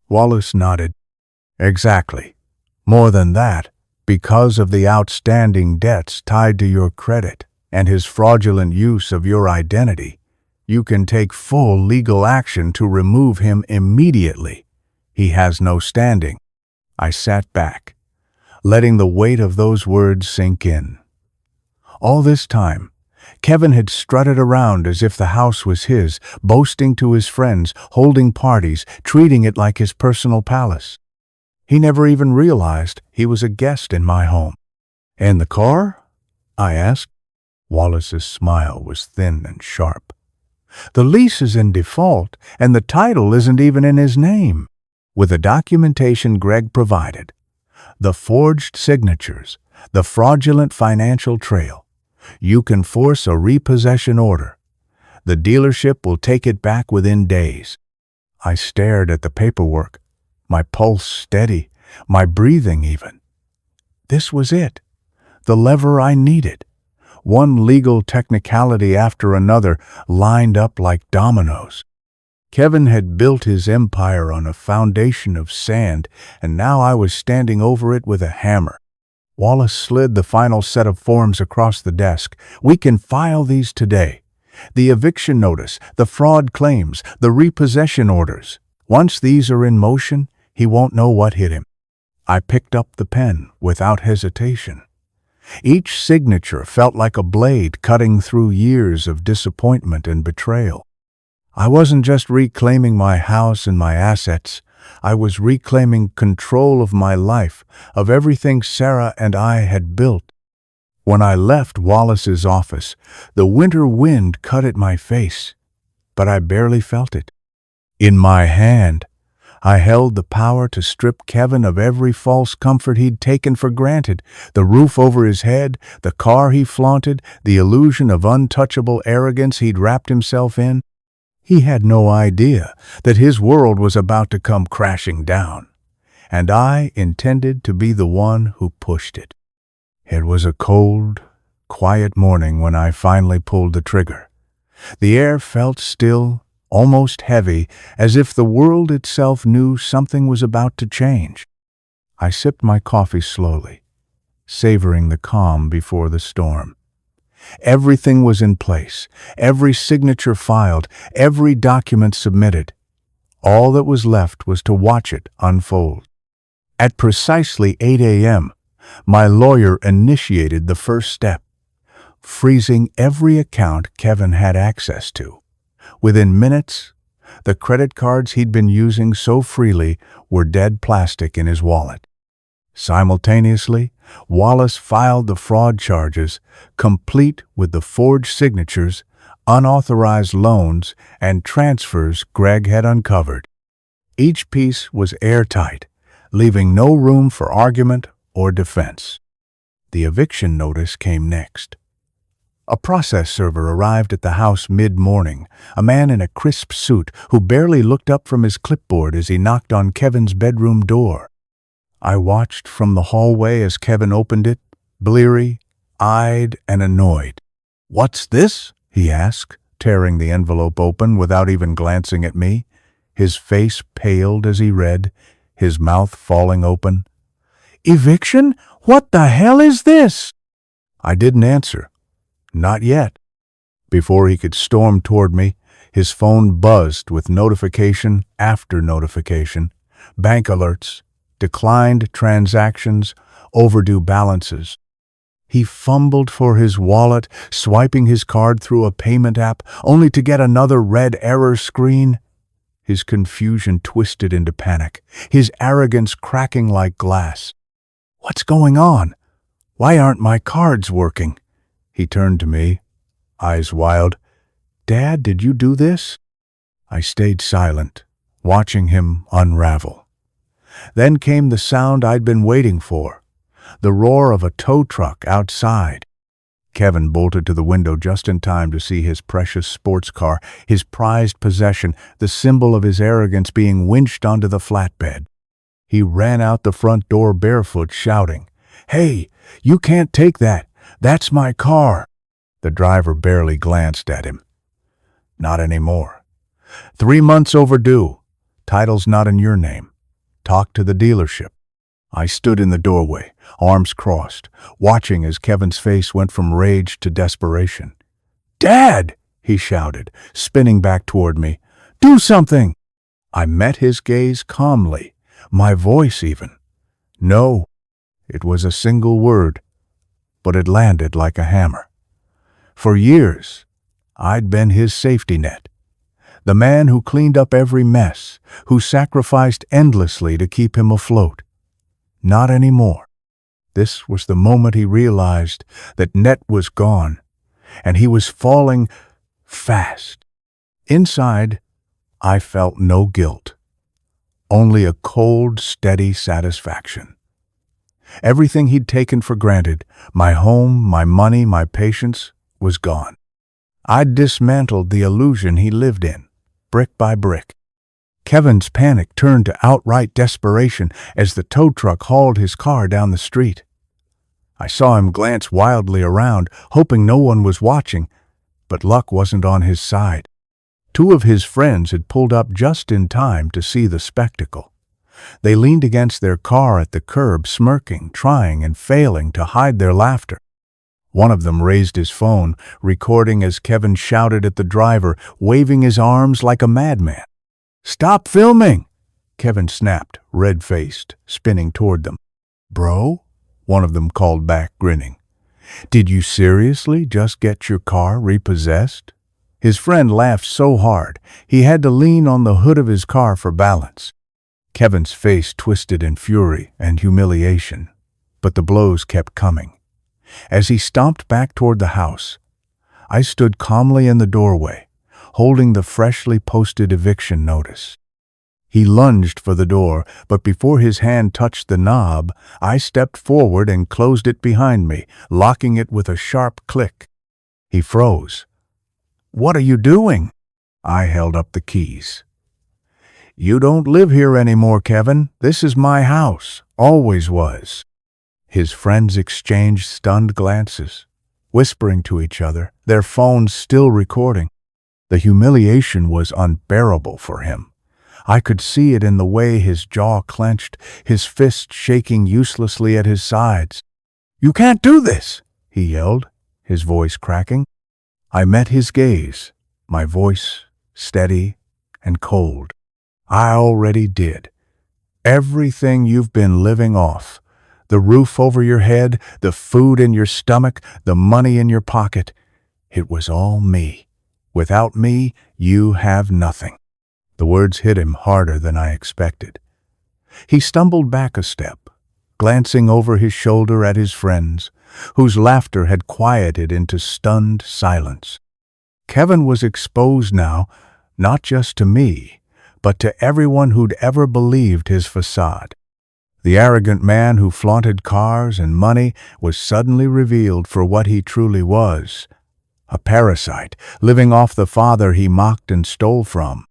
Wallace nodded. "Exactly. More than that, because of the outstanding debts tied to your credit and his fraudulent use of your identity, you can take full legal action to remove him immediately. He has no standing." I sat back, letting the weight of those words sink in. All this time, Kevin had strutted around as if the house was his, boasting to his friends, holding parties, treating it like his personal palace. He never even realized he was a guest in my home. "And the car?" I asked. Wallace's smile was thin and sharp. "The lease is in default, and the title isn't even in his name." With the documentation Greg provided, the forged signatures, the fraudulent financial trail, you can force a repossession order. The dealership will take it back within days. I stared at the paperwork, my pulse steady, my breathing even. This was it, the lever I needed. One legal technicality after another lined up like dominoes. Kevin had built his empire on a foundation of sand, and now I was standing over it with a hammer. Wallace slid the final set of forms across the desk. "We can file these today. The eviction notice, the fraud claims, the repossession orders. Once these are in motion, he won't know what hit him." I picked up the pen without hesitation. Each signature felt like a blade cutting through years of disappointment and betrayal. I wasn't just reclaiming my house and my assets. I was reclaiming control of my life, of everything Sarah and I had built. When I left Wallace's office, the winter wind cut at my face, but I barely felt it. In my hand, I held the power to strip Kevin of every false comfort he'd taken for granted, the roof over his head, the car he flaunted, the illusion of untouchable arrogance he'd wrapped himself in. He had no idea that his world was about to come crashing down, and I intended to be the one who pushed it. It was a cold, quiet morning when I finally pulled the trigger. The air felt still, almost heavy, as if the world itself knew something was about to change. I sipped my coffee slowly, savoring the calm before the storm. Everything was in place, every signature filed, every document submitted. All that was left was to watch it unfold. At precisely 8 a.m., my lawyer initiated the first step, freezing every account Kevin had access to. Within minutes, the credit cards he'd been using so freely were dead plastic in his wallet. Simultaneously, Wallace filed the fraud charges, complete with the forged signatures, unauthorized loans, and transfers Greg had uncovered. Each piece was airtight, leaving no room for argument or defense. The eviction notice came next. A process server arrived at the house mid-morning, a man in a crisp suit who barely looked up from his clipboard as he knocked on Kevin's bedroom door. I watched from the hallway as Kevin opened it, bleary-eyed and annoyed. "What's this?" he asked, tearing the envelope open without even glancing at me. His face paled as he read, his mouth falling open. "Eviction? What the hell is this?" I didn't answer. Not yet. Before he could storm toward me, his phone buzzed with notification after notification, bank alerts, declined transactions, overdue balances. He fumbled for his wallet, swiping his card through a payment app, only to get another red error screen. His confusion twisted into panic, his arrogance cracking like glass. "What's going on? Why aren't my cards working?" He turned to me, eyes wild. "Dad, did you do this?" I stayed silent, watching him unravel. Then came the sound I'd been waiting for, the roar of a tow truck outside. Kevin bolted to the window just in time to see his precious sports car, his prized possession, the symbol of his arrogance, being winched onto the flatbed. He ran out the front door barefoot, shouting, "Hey, you can't take that! That's my car!" The driver barely glanced at him. "Not anymore. 3 months overdue. Title's not in your name. Talk to the dealership." I stood in the doorway, arms crossed, watching as Kevin's face went from rage to desperation. "Dad!" he shouted, spinning back toward me. "Do something!" I met his gaze calmly, my voice even. "No." It was a single word, but it landed like a hammer. For years, I'd been his safety net, the man who cleaned up every mess, who sacrificed endlessly to keep him afloat. Not anymore. This was the moment he realized that net was gone, and he was falling fast. Inside, I felt no guilt, only a cold, steady satisfaction. Everything he'd taken for granted, my home, my money, my patience, was gone. I'd dismantled the illusion he lived in, brick by brick. Kevin's panic turned to outright desperation as the tow truck hauled his car down the street. I saw him glance wildly around, hoping no one was watching, but luck wasn't on his side. 2 of his friends had pulled up just in time to see the spectacle. They leaned against their car at the curb, smirking, trying and failing to hide their laughter. One of them raised his phone, recording as Kevin shouted at the driver, waving his arms like a madman. "Stop filming!" Kevin snapped, red-faced, spinning toward them. "Bro?" one of them called back, grinning. "Did you seriously just get your car repossessed?" His friend laughed so hard, he had to lean on the hood of his car for balance. Kevin's face twisted in fury and humiliation, but the blows kept coming. As he stomped back toward the house, I stood calmly in the doorway, holding the freshly posted eviction notice. He lunged for the door, but before his hand touched the knob, I stepped forward and closed it behind me, locking it with a sharp click. He froze. "What are you doing?" I held up the keys. "You don't live here anymore, Kevin. This is my house. Always was." His friends exchanged stunned glances, whispering to each other, their phones still recording. The humiliation was unbearable for him. I could see it in the way his jaw clenched, his fist shaking uselessly at his sides. "You can't do this!" he yelled, his voice cracking. I met his gaze, my voice steady and cold. "I already did. Everything you've been living off. The roof over your head, the food in your stomach, the money in your pocket. It was all me. Without me, you have nothing." The words hit him harder than I expected. He stumbled back a step, glancing over his shoulder at his friends, whose laughter had quieted into stunned silence. Kevin was exposed now, not just to me, but to everyone who'd ever believed his facade. The arrogant man who flaunted cars and money was suddenly revealed for what he truly was, a parasite, living off the father he mocked and stole from.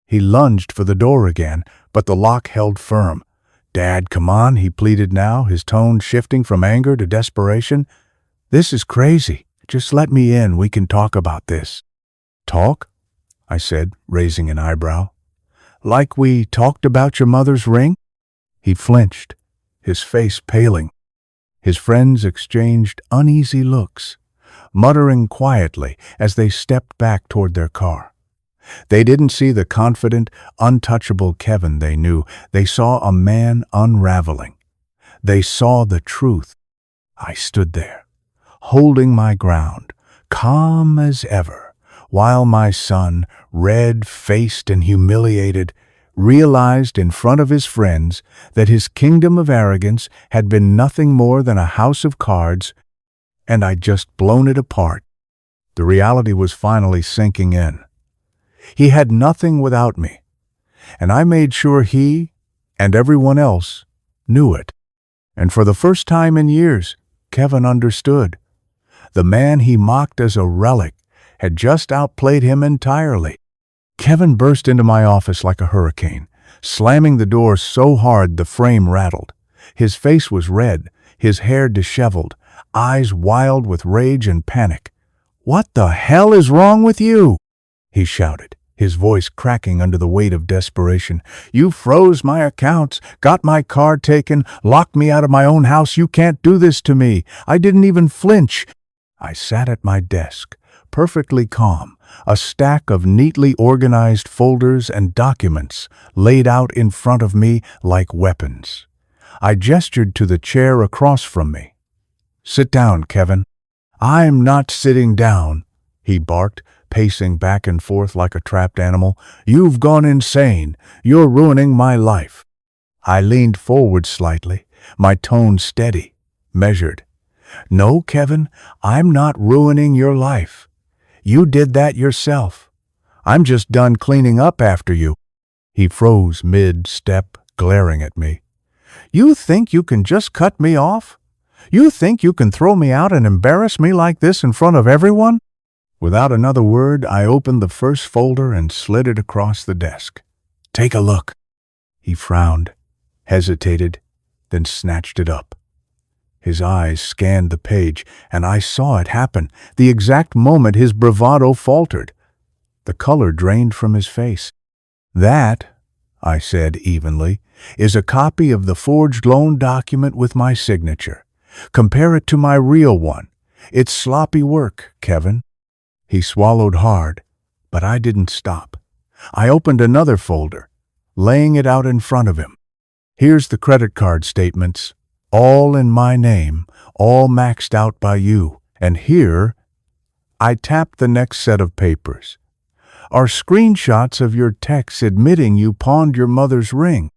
He lunged for the door again, but the lock held firm. "Dad, come on," he pleaded now, his tone shifting from anger to desperation. "This is crazy. Just let me in. We can talk about this." "Talk?" I said, raising an eyebrow. Like we talked about your mother's ring? He flinched, his face paling. His friends exchanged uneasy looks, muttering quietly as they stepped back toward their car. They didn't see the confident, untouchable Kevin they knew. They saw a man unraveling. They saw the truth. I stood there, holding my ground, calm as ever, while my son, red-faced and humiliated, realized in front of his friends that his kingdom of arrogance had been nothing more than a house of cards, and I'd just blown it apart. The reality was finally sinking in. He had nothing without me, and I made sure he and everyone else knew it. And for the first time in years, Kevin understood. The man he mocked as a relic had just outplayed him entirely. Kevin burst into my office like a hurricane, slamming the door so hard the frame rattled. His face was red, his hair disheveled, eyes wild with rage and panic. "What the hell is wrong with you?" he shouted, his voice cracking under the weight of desperation. "You froze my accounts, got my car taken, locked me out of my own house. You can't do this to me. I didn't even flinch." I sat at my desk, perfectly calm, a stack of neatly organized folders and documents laid out in front of me like weapons. I gestured to the chair across from me. "Sit down, Kevin." "I'm not sitting down," he barked, pacing back and forth like a trapped animal. "You've gone insane. You're ruining my life." I leaned forward slightly, my tone steady, measured. "No, Kevin, I'm not ruining your life. You did that yourself. I'm just done cleaning up after you." He froze mid-step, glaring at me. "You think you can just cut me off? You think you can throw me out and embarrass me like this in front of everyone?" Without another word, I opened the first folder and slid it across the desk. "Take a look." He frowned, hesitated, then snatched it up. His eyes scanned the page, and I saw it happen, the exact moment his bravado faltered. The color drained from his face. "That," I said evenly, "is a copy of the forged loan document with my signature. Compare it to my real one. It's sloppy work, Kevin." He swallowed hard, but I didn't stop. I opened another folder, laying it out in front of him. "Here's the credit card statements, all in my name, all maxed out by you. And here," I tapped the next set of papers, "are screenshots of your texts admitting you pawned your mother's ring."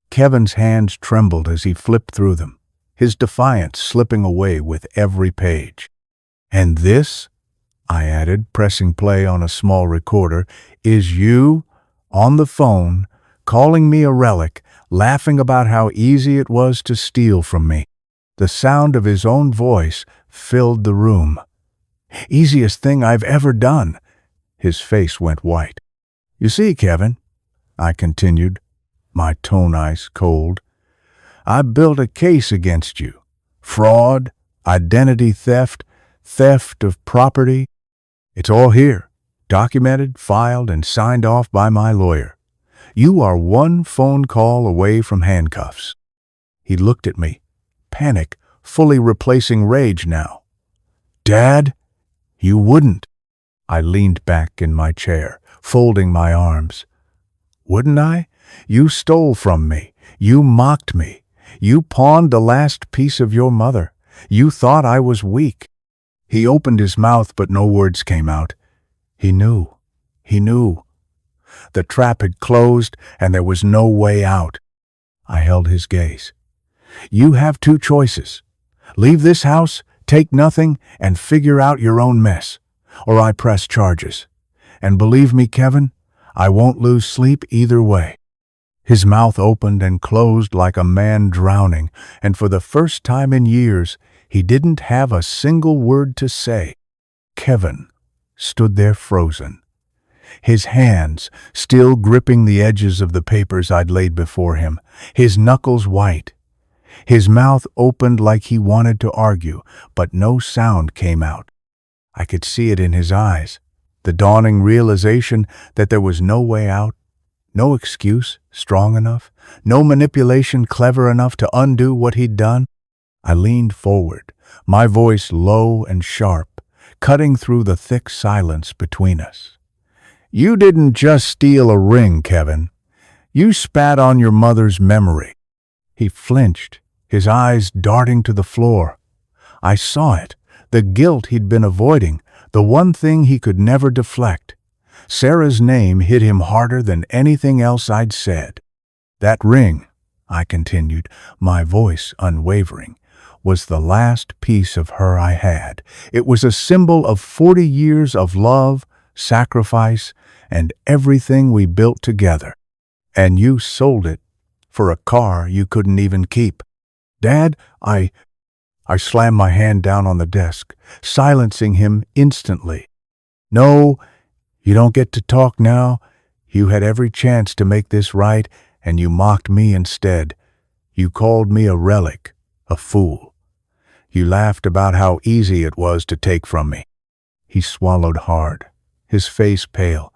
Kevin's hands trembled as he flipped through them, his defiance slipping away with every page. "And this," I added, pressing play on a small recorder, "is you, on the phone, calling me a relic, laughing about how easy it was to steal from me." The sound of his own voice filled the room. "Easiest thing I've ever done." His face went white. "You see, Kevin," I continued, my tone ice cold, "I built a case against you. Fraud, identity theft, theft of property. It's all here, documented, filed, and signed off by my lawyer. You are one phone call away from handcuffs." He looked at me, panic fully replacing rage now. "Dad, you wouldn't." I leaned back in my chair, folding my arms. "Wouldn't I? You stole from me. You mocked me. You pawned the last piece of your mother. You thought I was weak." He opened his mouth, but no words came out. He knew. He knew. The trap had closed, and there was no way out. I held his gaze. "You have two choices. Leave this house, take nothing, and figure out your own mess. Or I press charges. And believe me, Kevin, I won't lose sleep either way." His mouth opened and closed like a man drowning, and for the first time in years, he didn't have a single word to say. Kevin stood there frozen, his hands still gripping the edges of the papers I'd laid before him, his knuckles white. His mouth opened like he wanted to argue, but no sound came out. I could see it in his eyes, the dawning realization that there was no way out, No excuse strong enough, no manipulation clever enough to undo what he'd done. I leaned forward, my voice low and sharp, cutting through the thick silence between us. You didn't just steal a ring, Kevin. You spat on your mother's memory. He flinched, his eyes darting to the floor. I saw it, the guilt he'd been avoiding, the one thing he could never deflect. Sarah's name hit him harder than anything else I'd said. That ring, I continued, my voice unwavering, was the last piece of her I had. It was a symbol of 40 years of love, sacrifice, and everything we built together. And you sold it for a car you couldn't even keep. Dad, I slammed my hand down on the desk, silencing him instantly. No, you don't get to talk now. You had every chance to make this right, and you mocked me instead. You called me a relic, a fool. You laughed about how easy it was to take from me. He swallowed hard, his face pale.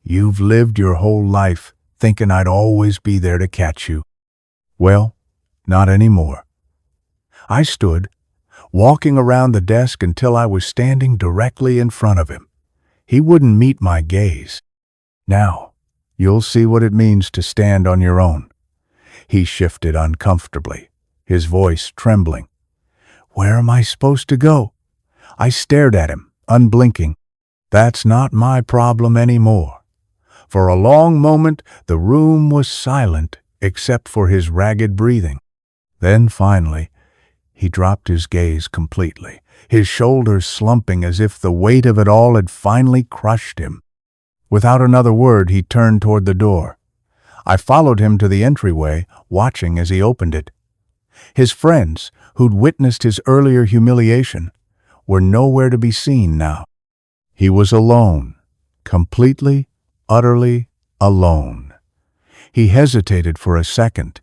You've lived your whole life thinking I'd always be there to catch you. Well, not anymore. I stood, walking around the desk until I was standing directly in front of him. He wouldn't meet my gaze. Now, you'll see what it means to stand on your own. He shifted uncomfortably, his voice trembling. Where am I supposed to go? I stared at him, unblinking. That's not my problem anymore. For a long moment, the room was silent except for his ragged breathing. Then finally, he dropped his gaze completely, his shoulders slumping as if the weight of it all had finally crushed him. Without another word, he turned toward the door. I followed him to the entryway, watching as he opened it. His friends, who'd witnessed his earlier humiliation, were nowhere to be seen now. He was alone, completely, utterly alone. He hesitated for a second,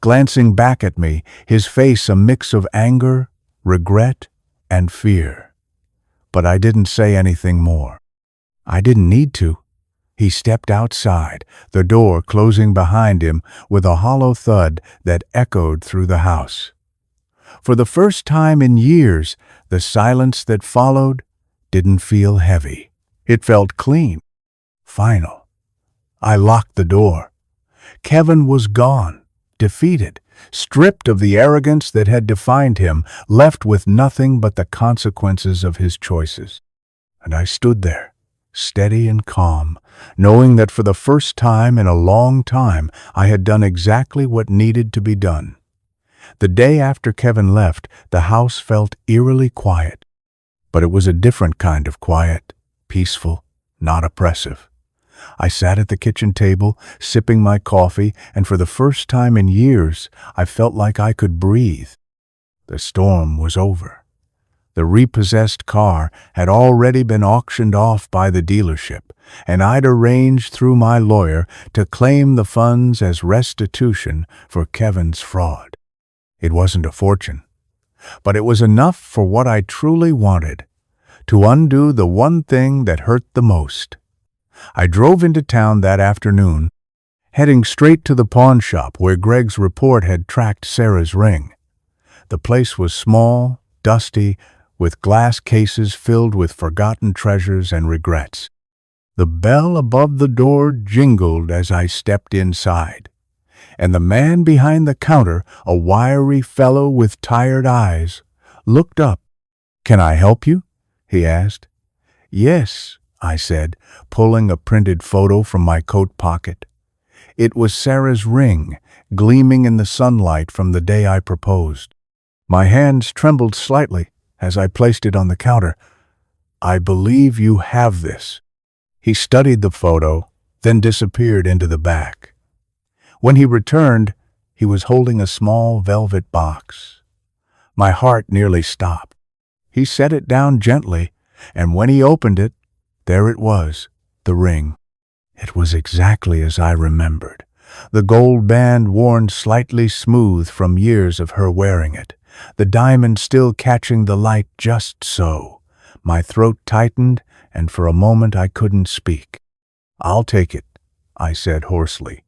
glancing back at me, his face a mix of anger, regret, and fear. But I didn't say anything more. I didn't need to. He stepped outside, the door closing behind him with a hollow thud that echoed through the house. For the first time in years, the silence that followed didn't feel heavy. It felt clean, final. I locked the door. Kevin was gone, defeated, stripped of the arrogance that had defined him, left with nothing but the consequences of his choices. And I stood there, steady and calm, knowing that for the first time in a long time I had done exactly what needed to be done. The day after Kevin left, the house felt eerily quiet. But it was a different kind of quiet, peaceful, not oppressive. I sat at the kitchen table, sipping my coffee, and for the first time in years, I felt like I could breathe. The storm was over. The repossessed car had already been auctioned off by the dealership, and I'd arranged through my lawyer to claim the funds as restitution for Kevin's fraud. It wasn't a fortune, but it was enough for what I truly wanted, to undo the one thing that hurt the most. I drove into town that afternoon, heading straight to the pawn shop where Greg's report had tracked Sarah's ring. The place was small, dusty, with glass cases filled with forgotten treasures and regrets. The bell above the door jingled as I stepped inside, and the man behind the counter, a wiry fellow with tired eyes, looked up. "Can I help you?" he asked. "Yes," I said, pulling a printed photo from my coat pocket. It was Sarah's ring, gleaming in the sunlight from the day I proposed. My hands trembled slightly as I placed it on the counter. "I believe you have this." He studied the photo, then disappeared into the back. When he returned, he was holding a small velvet box. My heart nearly stopped. He set it down gently, and when he opened it, there it was, the ring. It was exactly as I remembered, the gold band worn slightly smooth from years of her wearing it, the diamond still catching the light just so. My throat tightened, and for a moment I couldn't speak. "I'll take it," I said hoarsely.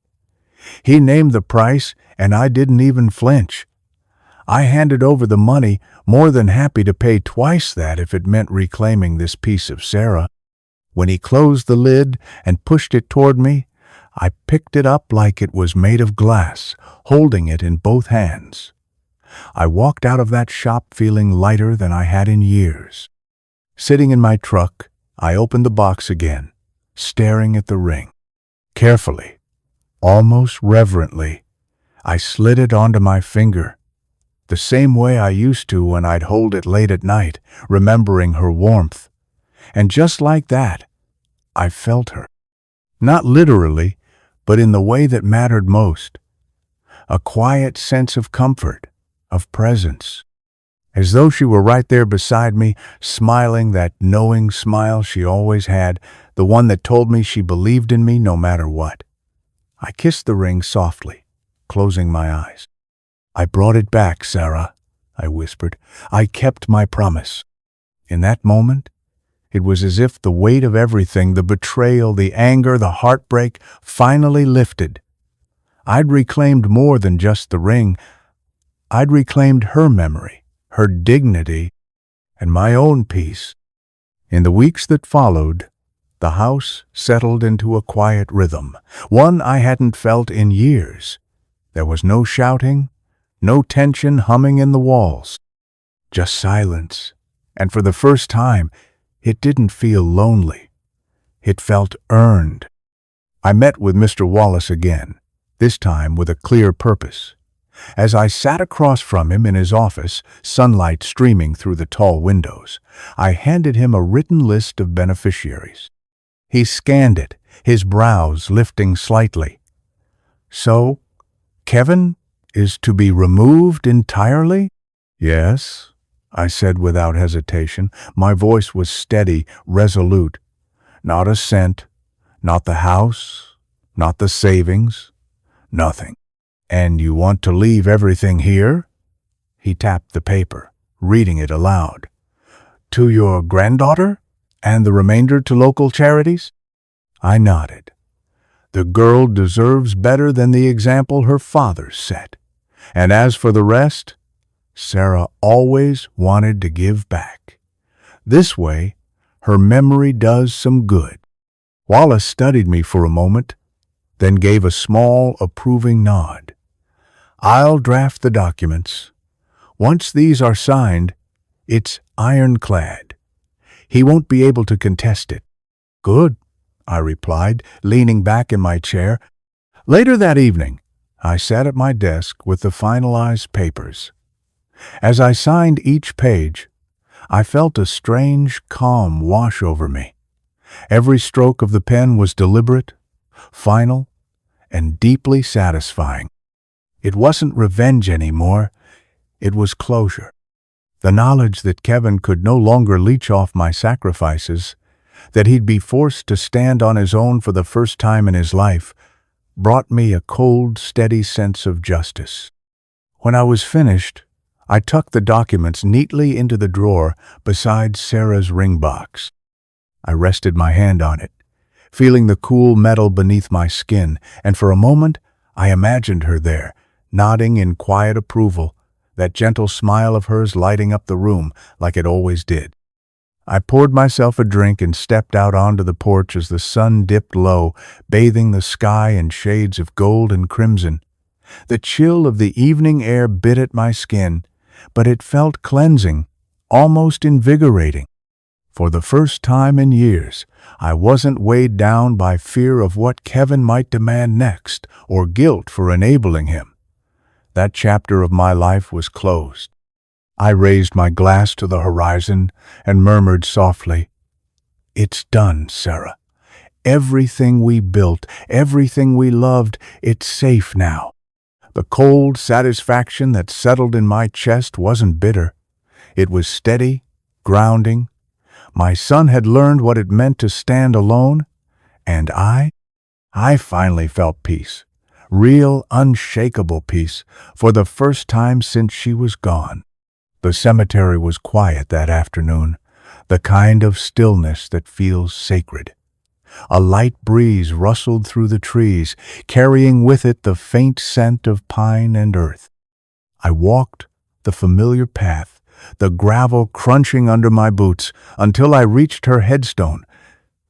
He named the price, and I didn't even flinch. I handed over the money, more than happy to pay twice that if it meant reclaiming this piece of Sarah. When he closed the lid and pushed it toward me, I picked it up like it was made of glass, holding it in both hands. I walked out of that shop feeling lighter than I had in years. Sitting in my truck, I opened the box again, staring at the ring. Carefully, almost reverently, I slid it onto my finger, the same way I used to when I'd hold it late at night, remembering her warmth. And just like that, I felt her. Not literally, but in the way that mattered most. A quiet sense of comfort, of presence. As though she were right there beside me, smiling that knowing smile she always had, the one that told me she believed in me no matter what. I kissed the ring softly, closing my eyes. "I brought it back, Sarah," I whispered. "I kept my promise." In that moment, it was as if the weight of everything, the betrayal, the anger, the heartbreak, finally lifted. I'd reclaimed more than just the ring. I'd reclaimed her memory, her dignity, and my own peace. In the weeks that followed, the house settled into a quiet rhythm, one I hadn't felt in years. There was no shouting, no tension humming in the walls, just silence. And for the first time, it didn't feel lonely. It felt earned. I met with Mr. Wallace again, this time with a clear purpose. As I sat across from him in his office, sunlight streaming through the tall windows, I handed him a written list of beneficiaries. He scanned it, his brows lifting slightly. "So, Kevin is to be removed entirely?" "Yes," I said without hesitation. My voice was steady, resolute. "Not a cent, not the house, not the savings, nothing." "And you want to leave everything here?" He tapped the paper, reading it aloud. "To your granddaughter? And the remainder to local charities?" I nodded. The girl deserves better than the example her father set. And as for the rest, Sarah always wanted to give back. This way, her memory does some good. Wallace studied me for a moment, then gave a small, approving nod. "I'll draft the documents. Once these are signed, it's ironclad. He won't be able to contest it." "Good," I replied, leaning back in my chair. Later that evening, I sat at my desk with the finalized papers. As I signed each page, I felt a strange calm wash over me. Every stroke of the pen was deliberate, final, and deeply satisfying. It wasn't revenge anymore, it was closure. The knowledge that Kevin could no longer leech off my sacrifices, that he'd be forced to stand on his own for the first time in his life, brought me a cold, steady sense of justice. When I was finished, I tucked the documents neatly into the drawer beside Sarah's ring box. I rested my hand on it, feeling the cool metal beneath my skin, and for a moment I imagined her there, nodding in quiet approval, that gentle smile of hers lighting up the room like it always did. I poured myself a drink and stepped out onto the porch as the sun dipped low, bathing the sky in shades of gold and crimson. The chill of the evening air bit at my skin, but it felt cleansing, almost invigorating. For the first time in years, I wasn't weighed down by fear of what Kevin might demand next, or guilt for enabling him. That chapter of my life was closed. I raised my glass to the horizon and murmured softly, "It's done, Sarah. Everything we built, everything we loved, it's safe now." The cold satisfaction that settled in my chest wasn't bitter. It was steady, grounding. My son had learned what it meant to stand alone, and I finally felt peace. Real, unshakable peace, for the first time since she was gone. The cemetery was quiet that afternoon, the kind of stillness that feels sacred. A light breeze rustled through the trees, carrying with it the faint scent of pine and earth. I walked the familiar path, the gravel crunching under my boots, until I reached her headstone.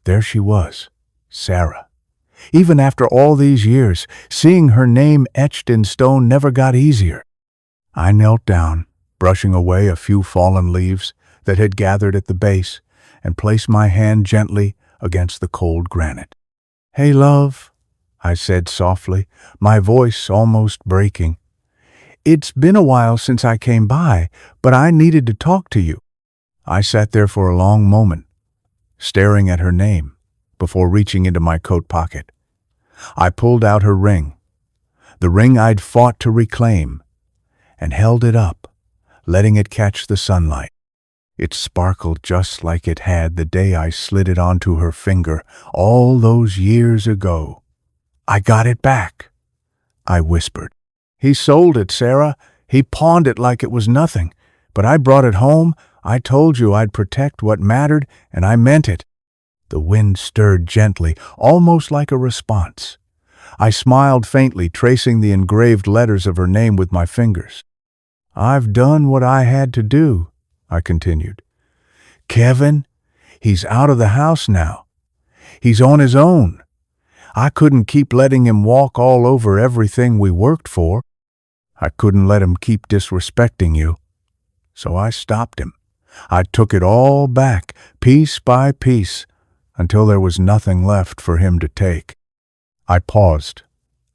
There she was, Sarah. Even after all these years, seeing her name etched in stone never got easier. I knelt down, brushing away a few fallen leaves that had gathered at the base, and placed my hand gently against the cold granite. "Hey, love," I said softly, my voice almost breaking. "It's been a while since I came by, but I needed to talk to you." I sat there for a long moment, staring at her name, before reaching into my coat pocket. I pulled out her ring, the ring I'd fought to reclaim, and held it up, letting it catch the sunlight. It sparkled just like it had the day I slid it onto her finger all those years ago. "I got it back," I whispered. "He sold it, Sarah. He pawned it like it was nothing. But I brought it home. I told you I'd protect what mattered, and I meant it." The wind stirred gently, almost like a response. I smiled faintly, tracing the engraved letters of her name with my fingers. "I've done what I had to do," I continued. "Kevin, he's out of the house now. He's on his own. I couldn't keep letting him walk all over everything we worked for. I couldn't let him keep disrespecting you. So I stopped him. I took it all back, piece by piece, until there was nothing left for him to take." I paused,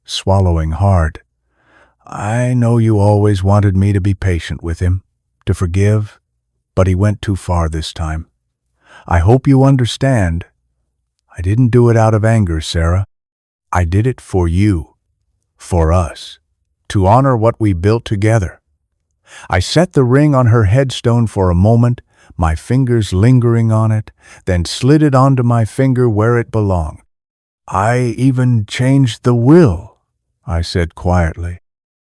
swallowing hard. "I know you always wanted me to be patient with him, to forgive, but he went too far this time. I hope you understand. I didn't do it out of anger, Sarah. I did it for you, for us, to honor what we built together." I set the ring on her headstone for a moment, my fingers lingering on it, then slid it onto my finger where it belonged. "I even changed the will," I said quietly.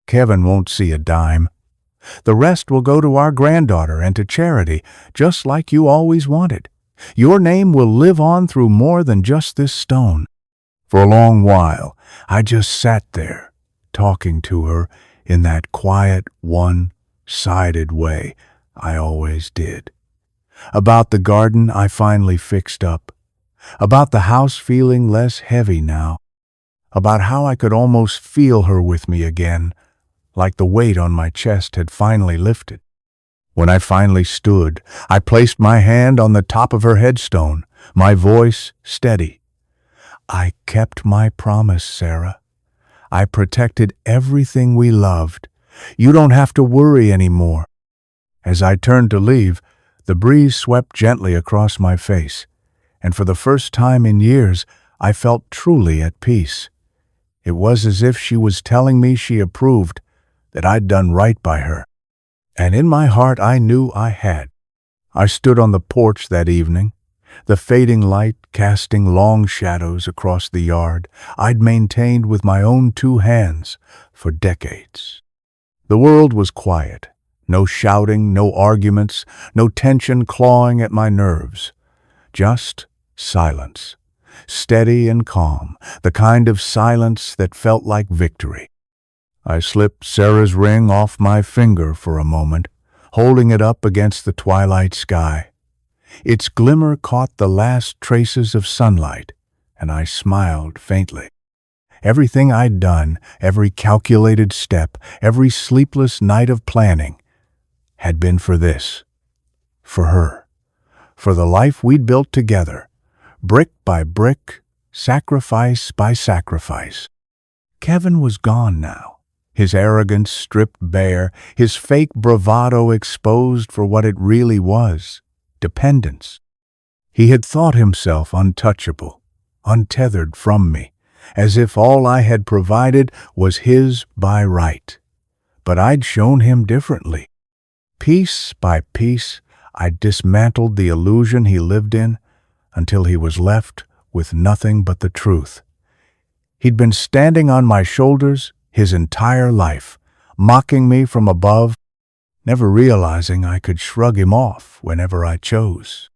"Kevin won't see a dime. The rest will go to our granddaughter and to charity, just like you always wanted. Your name will live on through more than just this stone." For a long while, I just sat there, talking to her in that quiet, one-sided way I always did. About the garden I finally fixed up. About the house feeling less heavy now. About how I could almost feel her with me again, like the weight on my chest had finally lifted. When I finally stood, I placed my hand on the top of her headstone, my voice steady. "I kept my promise, Sarah. I protected everything we loved. You don't have to worry anymore." As I turned to leave, the breeze swept gently across my face, and for the first time in years, I felt truly at peace. It was as if she was telling me she approved, that I'd done right by her. And in my heart I knew I had. I stood on the porch that evening, the fading light casting long shadows across the yard I'd maintained with my own two hands for decades. The world was quiet. No shouting, no arguments, no tension clawing at my nerves. Just silence, steady and calm, the kind of silence that felt like victory. I slipped Sarah's ring off my finger for a moment, holding it up against the twilight sky. Its glimmer caught the last traces of sunlight, and I smiled faintly. Everything I'd done, every calculated step, every sleepless night of planning, had been for this, for her, for the life we'd built together, brick by brick, sacrifice by sacrifice. Kevin was gone now, his arrogance stripped bare, his fake bravado exposed for what it really was, dependence. He had thought himself untouchable, untethered from me, as if all I had provided was his by right. But I'd shown him differently. Piece by piece, I dismantled the illusion he lived in until he was left with nothing but the truth. He'd been standing on my shoulders his entire life, mocking me from above, never realizing I could shrug him off whenever I chose.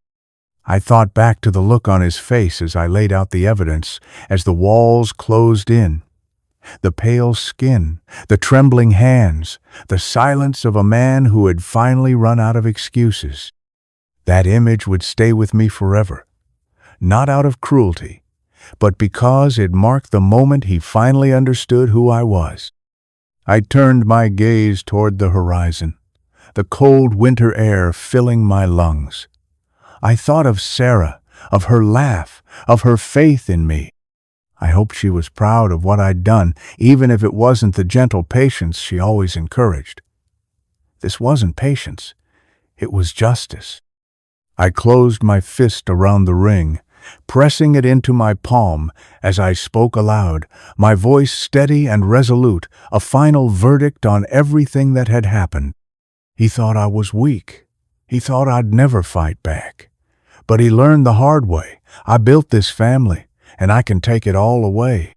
I thought back to the look on his face as I laid out the evidence, as the walls closed in. The pale skin, the trembling hands, the silence of a man who had finally run out of excuses. That image would stay with me forever, not out of cruelty, but because it marked the moment he finally understood who I was. I turned my gaze toward the horizon, the cold winter air filling my lungs. I thought of Sarah, of her laugh, of her faith in me. I hoped she was proud of what I'd done, even if it wasn't the gentle patience she always encouraged. This wasn't patience. It was justice. I closed my fist around the ring, pressing it into my palm as I spoke aloud, my voice steady and resolute, a final verdict on everything that had happened. He thought I was weak. He thought I'd never fight back. But he learned the hard way. I built this family, and I can take it all away.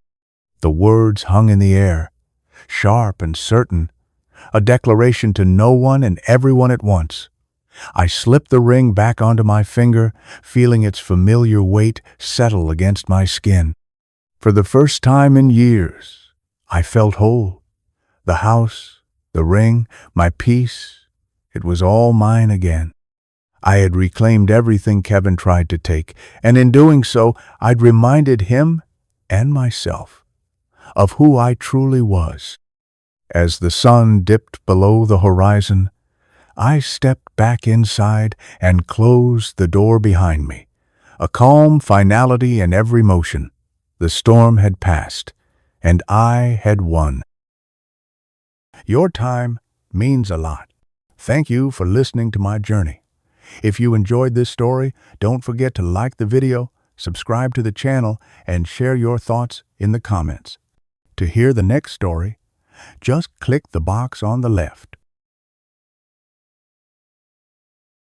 The words hung in the air, sharp and certain, a declaration to no one and everyone at once. I slipped the ring back onto my finger, feeling its familiar weight settle against my skin. For the first time in years, I felt whole. The house, the ring, my peace, it was all mine again. I had reclaimed everything Kevin tried to take, and in doing so, I'd reminded him and myself of who I truly was. As the sun dipped below the horizon, I stepped back inside and closed the door behind me. A calm finality in every motion. The storm had passed, and I had won. Your time means a lot. Thank you for listening to my journey. If you enjoyed this story, don't forget to like the video, subscribe to the channel, and share your thoughts in the comments. To hear the next story, just click the box on the left.